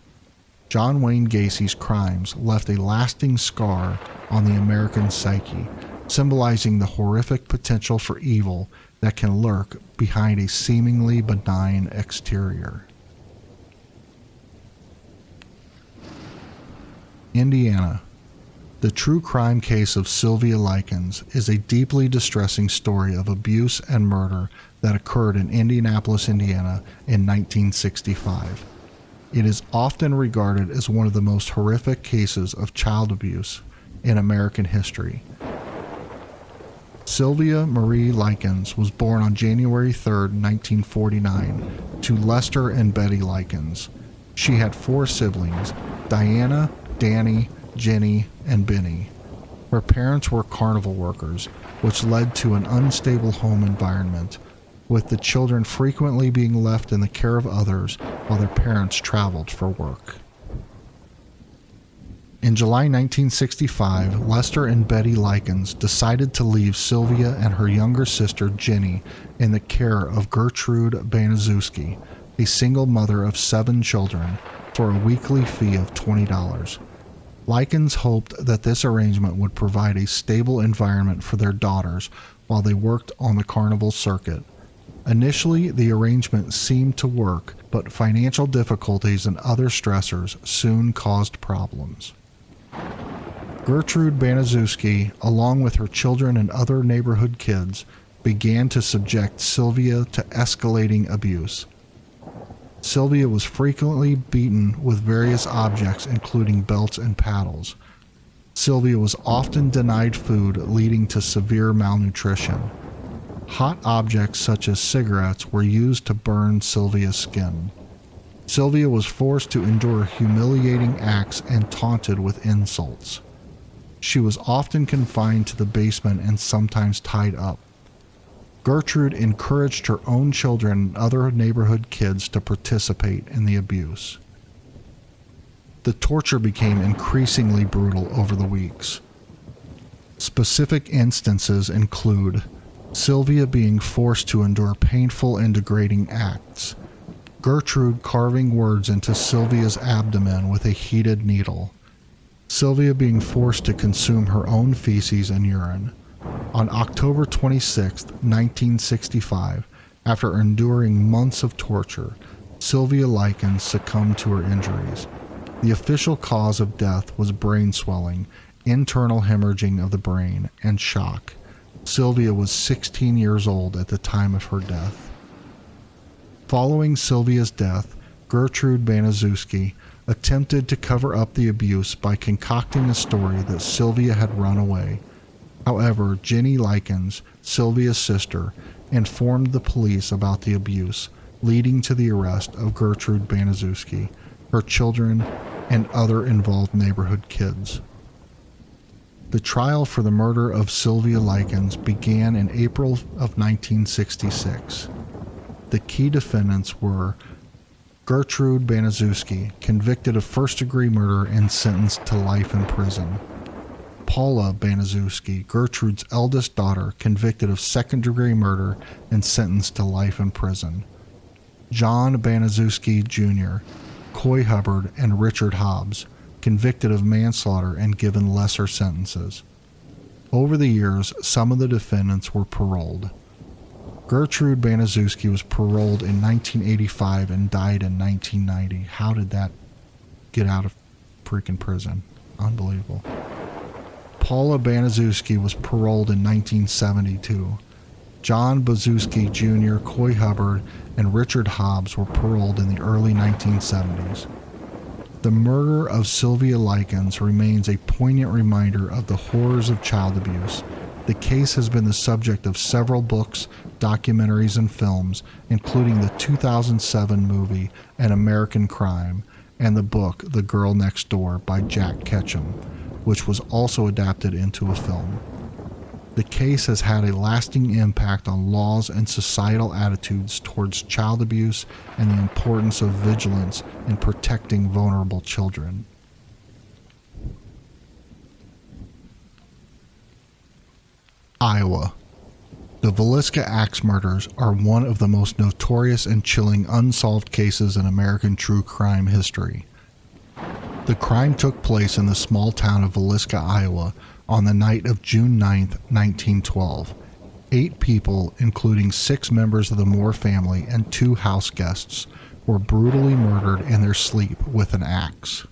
John Wayne Gacy's crimes left a lasting scar on the American psyche, symbolizing the horrific potential for evil that can lurk behind a seemingly benign exterior. Indiana. The true crime case of Sylvia Likens is a deeply distressing story of abuse and murder that occurred in Indianapolis, Indiana in 1965. It is often regarded as one of the most horrific cases of child abuse in American history. Sylvia Marie Likens was born on January 3, 1949, to Lester and Betty Likens. She had 4 siblings, Diana, Danny, Jenny, and Benny. Her parents were carnival workers, which led to an unstable home environment, with the children frequently being left in the care of others while their parents traveled for work. In July 1965, Lester and Betty Likens decided to leave Sylvia and her younger sister Jenny in the care of Gertrude Baniszewski, a single mother of 7 children, for a weekly fee of $20. Likens hoped that this arrangement would provide a stable environment for their daughters while they worked on the carnival circuit. Initially, the arrangement seemed to work, but financial difficulties and other stressors soon caused problems. Gertrude Baniszewski, along with her children and other neighborhood kids, began to subject Sylvia to escalating abuse. Sylvia was frequently beaten with various objects, including belts and paddles. Sylvia was often denied food, leading to severe malnutrition. Hot objects such as cigarettes were used to burn Sylvia's skin. Sylvia was forced to endure humiliating acts and taunted with insults. She was often confined to the basement and sometimes tied up. Gertrude encouraged her own children and other neighborhood kids to participate in the abuse. The torture became increasingly brutal over the weeks. Specific instances include Sylvia being forced to endure painful and degrading acts, Gertrude carving words into Sylvia's abdomen with a heated needle, Sylvia being forced to consume her own feces and urine. On October 26, 1965, after enduring months of torture, Sylvia Likens succumbed to her injuries. The official cause of death was brain swelling, internal hemorrhaging of the brain, and shock. Sylvia was 16 years old at the time of her death. Following Sylvia's death, Gertrude Baniszewski attempted to cover up the abuse by concocting a story that Sylvia had run away. However, Jenny Likens, Sylvia's sister, informed the police about the abuse, leading to the arrest of Gertrude Baniszewski, her children, and other involved neighborhood kids. The trial for the murder of Sylvia Likens began in April of 1966. The key defendants were Gertrude Baniszewski, convicted of first-degree murder and sentenced to life in prison. Paula Baniszewski, Gertrude's eldest daughter, convicted of second-degree murder and sentenced to life in prison. John Baniszewski Jr., Coy Hubbard, and Richard Hobbs, convicted of manslaughter and given lesser sentences. Over the years, some of the defendants were paroled. Gertrude Baniszewski was paroled in 1985 and died in 1990. How did that get out of freaking prison? Unbelievable. Paula Baniszewski was paroled in 1972. John Baniszewski Jr., Coy Hubbard, and Richard Hobbs were paroled in the early 1970s. The murder of Sylvia Likens remains a poignant reminder of the horrors of child abuse. The case has been the subject of several books, documentaries, and films, including the 2007 movie An American Crime and the book The Girl Next Door by Jack Ketchum, which was also adapted into a film. The case has had a lasting impact on laws and societal attitudes towards child abuse and the importance of vigilance in protecting vulnerable children. Iowa. The Villisca Axe murders are one of the most notorious and chilling unsolved cases in American true crime history. The crime took place in the small town of Villisca, Iowa, on the night of June 9, 1912. 8 people, including 6 members of the Moore family and 2 house guests, were brutally murdered in their sleep with an axe.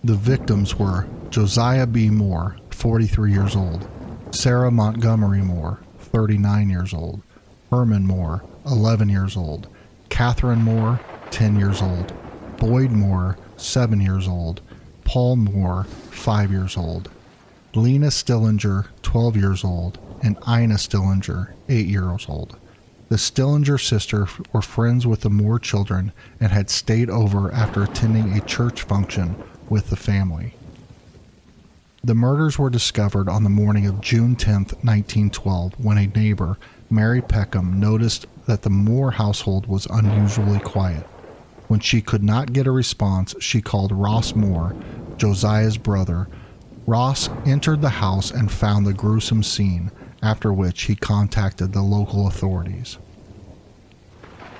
The victims were Josiah B. Moore, 43 years old, Sarah Montgomery Moore, 39 years old, Herman Moore, 11 years old, Catherine Moore, 10 years old, Boyd Moore, 7 years old, Paul Moore, 5 years old, Lena Stillinger, 12 years old, and Ina Stillinger, 8 years old. The Stillinger sisters were friends with the Moore children and had stayed over after attending a church function with the family. The murders were discovered on the morning of June 10, 1912, when a neighbor, Mary Peckham, noticed that the Moore household was unusually quiet. When she could not get a response, she called Ross Moore, Josiah's brother. Ross entered the house and found the gruesome scene, after which he contacted the local authorities.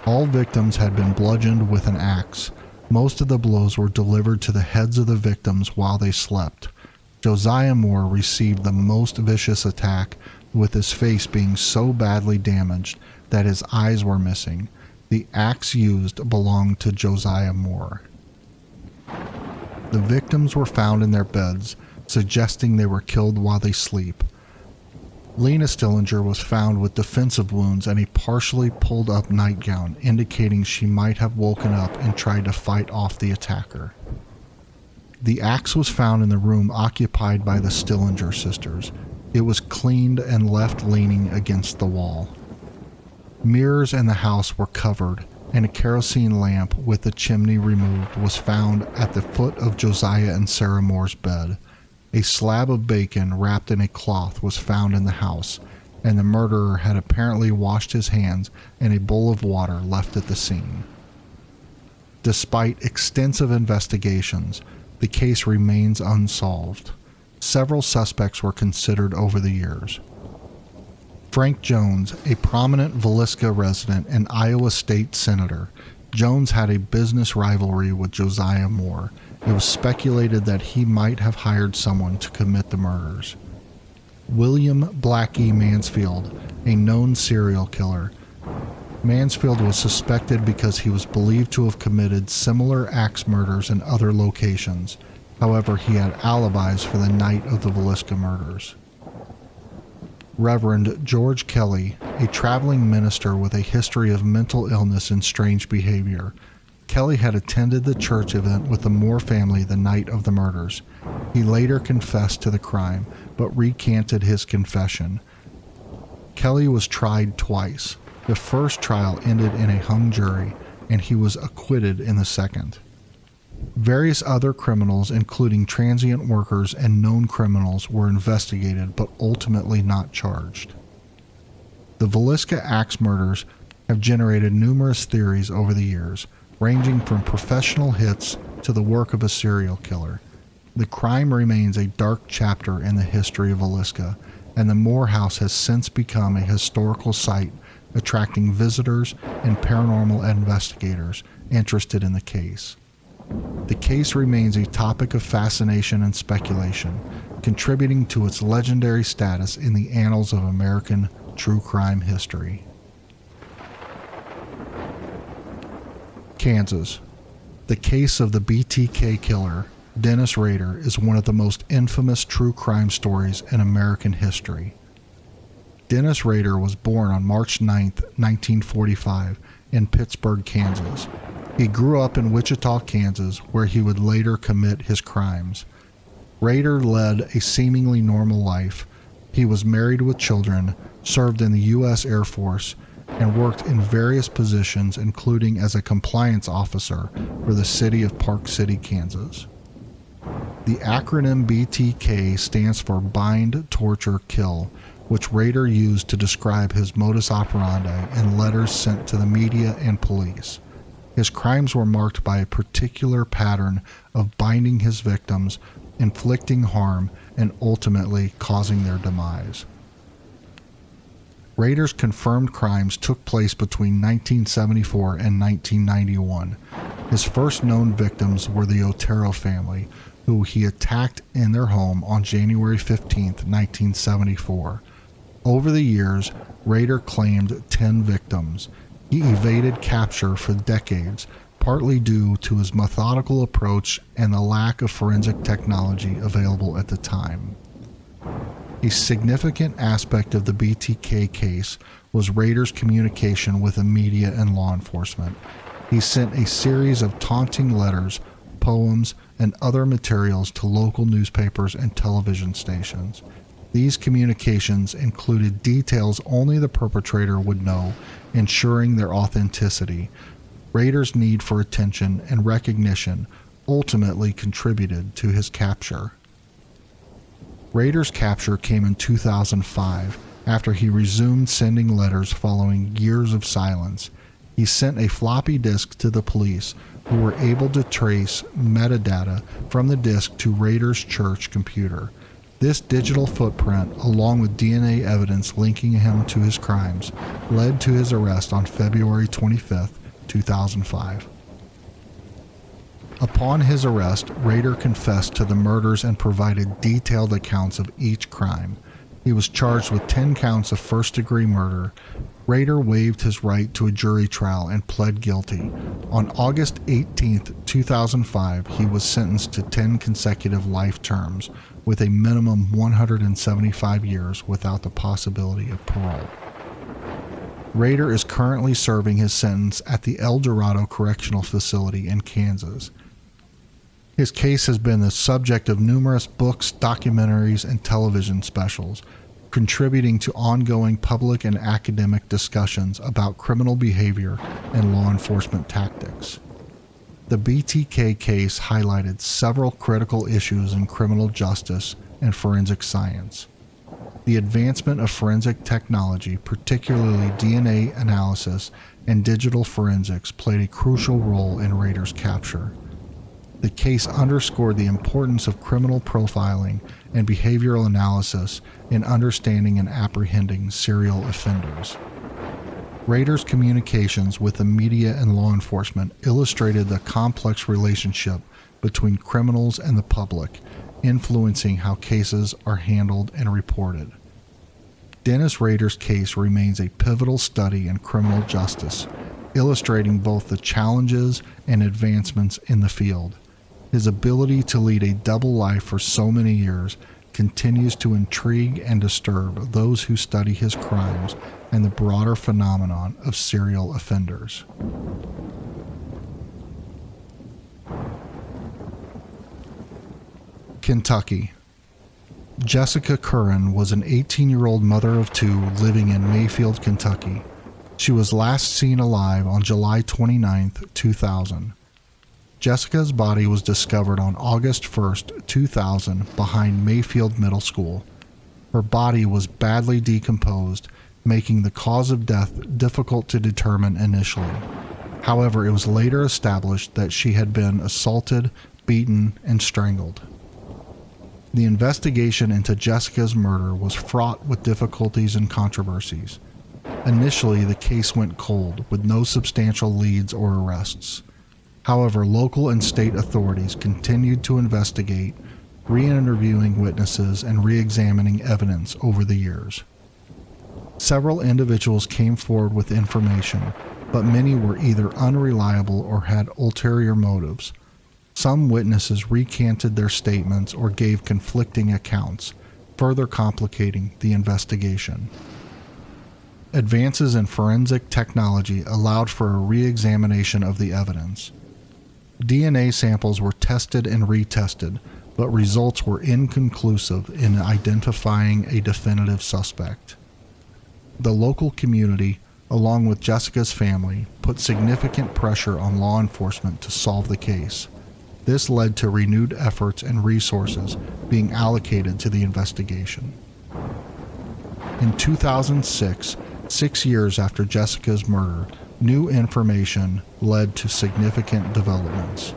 All victims had been bludgeoned with an axe. Most of the blows were delivered to the heads of the victims while they slept. Josiah Moore received the most vicious attack, with his face being so badly damaged that his eyes were missing. The axe used belonged to Josiah Moore. The victims were found in their beds, suggesting they were killed while they sleep. Lena Stillinger was found with defensive wounds and a partially pulled up nightgown, indicating she might have woken up and tried to fight off the attacker. The axe was found in the room occupied by the Stillinger sisters. It was cleaned and left leaning against the wall. Mirrors in the house were covered, and a kerosene lamp with the chimney removed was found at the foot of Josiah and Sarah Moore's bed. A slab of bacon wrapped in a cloth was found in the house, and the murderer had apparently washed his hands in a bowl of water left at the scene. Despite extensive investigations, the case remains unsolved. Several suspects were considered over the years. Frank Jones, a prominent Villisca resident and Iowa State Senator, Jones had a business rivalry with Josiah Moore. It was speculated that he might have hired someone to commit the murders. William Blackie Mansfield, a known serial killer. Mansfield was suspected because he was believed to have committed similar axe murders in other locations. However, he had alibis for the night of the Villisca murders. Reverend George Kelly, a traveling minister with a history of mental illness and strange behavior. Kelly had attended the church event with the Moore family the night of the murders. He later confessed to the crime, but recanted his confession. Kelly was tried twice. The first trial ended in a hung jury, and he was acquitted in the second. Various other criminals, including transient workers and known criminals, were investigated but ultimately not charged. The Villisca axe murders have generated numerous theories over the years, ranging from professional hits to the work of a serial killer. The crime remains a dark chapter in the history of Villisca, and the Moore House has since become a historical site, attracting visitors and paranormal investigators interested in the case. The case remains a topic of fascination and speculation, contributing to its legendary status in the annals of American true crime history. Kansas. The case of the BTK killer, Dennis Rader, is one of the most infamous true crime stories in American history. Dennis Rader was born on March 9, 1945, in Pittsburgh, Kansas. He grew up in Wichita, Kansas, where he would later commit his crimes. Rader led a seemingly normal life. He was married with children, served in the U.S. Air Force, and worked in various positions, including as a compliance officer for the city of Park City, Kansas. The acronym BTK stands for Bind, Torture, Kill, which Rader used to describe his modus operandi in letters sent to the media and police. His crimes were marked by a particular pattern of binding his victims, inflicting harm, and ultimately causing their demise. Rader's confirmed crimes took place between 1974 and 1991. His first known victims were the Otero family, who he attacked in their home on January 15, 1974. Over the years, Rader claimed 10 victims. He evaded capture for decades, partly due to his methodical approach and the lack of forensic technology available at the time. A significant aspect of the BTK case was Rader's communication with the media and law enforcement. He sent a series of taunting letters, poems, and other materials to local newspapers and television stations. These communications included details only the perpetrator would know, ensuring their authenticity. Rader's need for attention and recognition ultimately contributed to his capture. Rader's capture came in 2005 after he resumed sending letters following years of silence. He sent a floppy disk to the police, who were able to trace metadata from the disk to Rader's church computer. This digital footprint, along with DNA evidence linking him to his crimes, led to his arrest on February 25, 2005. Upon his arrest, Rader confessed to the murders and provided detailed accounts of each crime. He was charged with 10 counts of first-degree murder. Rader waived his right to a jury trial and pled guilty. On August 18, 2005, he was sentenced to 10 consecutive life terms, with a minimum 175 years without the possibility of parole. Rader is currently serving his sentence at the El Dorado Correctional Facility in Kansas. His case has been the subject of numerous books, documentaries, and television specials, contributing to ongoing public and academic discussions about criminal behavior and law enforcement tactics. The BTK case highlighted several critical issues in criminal justice and forensic science. The advancement of forensic technology, particularly DNA analysis and digital forensics, played a crucial role in Rader's capture. The case underscored the importance of criminal profiling and behavioral analysis in understanding and apprehending serial offenders. Rader's communications with the media and law enforcement illustrated the complex relationship between criminals and the public, influencing how cases are handled and reported. Dennis Rader's case remains a pivotal study in criminal justice, illustrating both the challenges and advancements in the field. His ability to lead a double life for so many years continues to intrigue and disturb those who study his crimes and the broader phenomenon of serial offenders. Kentucky. Jessica Curran was an 18-year-old mother of two living in Mayfield, Kentucky. She was last seen alive on July 29, 2000. Jessica's body was discovered on August 1, 2000, behind Mayfield Middle School. Her body was badly decomposed, making the cause of death difficult to determine initially. However, it was later established that she had been assaulted, beaten, and strangled. The investigation into Jessica's murder was fraught with difficulties and controversies. Initially, the case went cold, with no substantial leads or arrests. However, local and state authorities continued to investigate, re-interviewing witnesses and re-examining evidence over the years. Several individuals came forward with information, but many were either unreliable or had ulterior motives. Some witnesses recanted their statements or gave conflicting accounts, further complicating the investigation. Advances in forensic technology allowed for a re-examination of the evidence. DNA samples were tested and retested, but results were inconclusive in identifying a definitive suspect. The local community, along with Jessica's family, put significant pressure on law enforcement to solve the case. This led to renewed efforts and resources being allocated to the investigation. In 2006, 6 years after Jessica's murder, new information led to significant developments.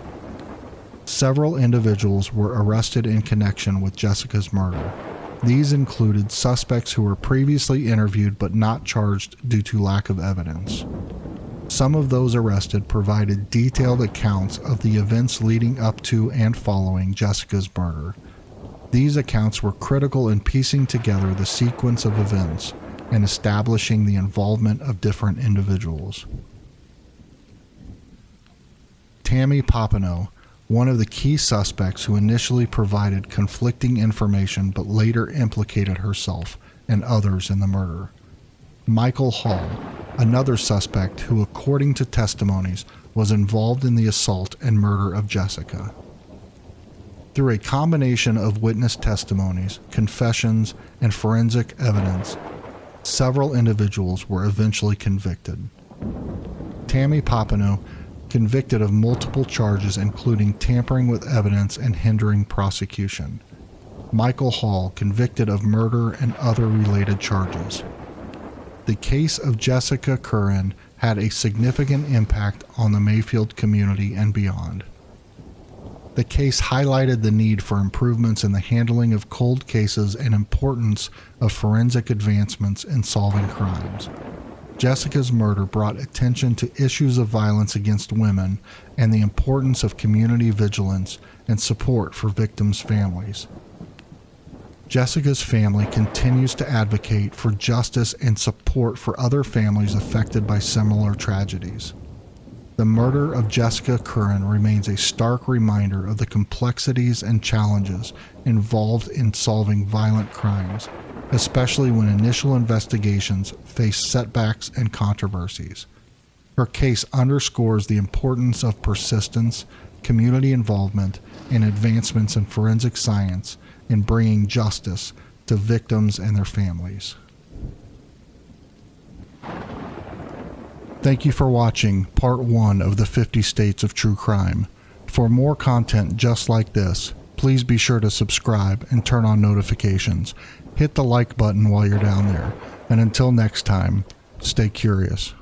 Several individuals were arrested in connection with Jessica's murder. These included suspects who were previously interviewed but not charged due to lack of evidence. Some of those arrested provided detailed accounts of the events leading up to and following Jessica's murder. These accounts were critical in piecing together the sequence of events and establishing the involvement of different individuals. Tammy Papineau, one of the key suspects who initially provided conflicting information but later implicated herself and others in the murder. Michael Hall, another suspect who, according to testimonies, was involved in the assault and murder of Jessica. Through a combination of witness testimonies, confessions, and forensic evidence, several individuals were eventually convicted. Tammy Papineau, convicted of multiple charges including tampering with evidence and hindering prosecution. Michael Hall, convicted of murder and other related charges. The case of Jessica Curran had a significant impact on the Mayfield community and beyond. The case highlighted the need for improvements in the handling of cold cases and importance of forensic advancements in solving crimes. Jessica's murder brought attention to issues of violence against women and the importance of community vigilance and support for victims' families. Jessica's family continues to advocate for justice and support for other families affected by similar tragedies. The murder of Jessica Curran remains a stark reminder of the complexities and challenges involved in solving violent crimes, especially when initial investigations face setbacks and controversies. Her case underscores the importance of persistence, community involvement, and advancements in forensic science in bringing justice to victims and their families. Thank you for watching Part 1 of the 50 States of True Crime. For more content just like this, please be sure to subscribe and turn on notifications. Hit the like button while you're down there. And until next time, stay curious.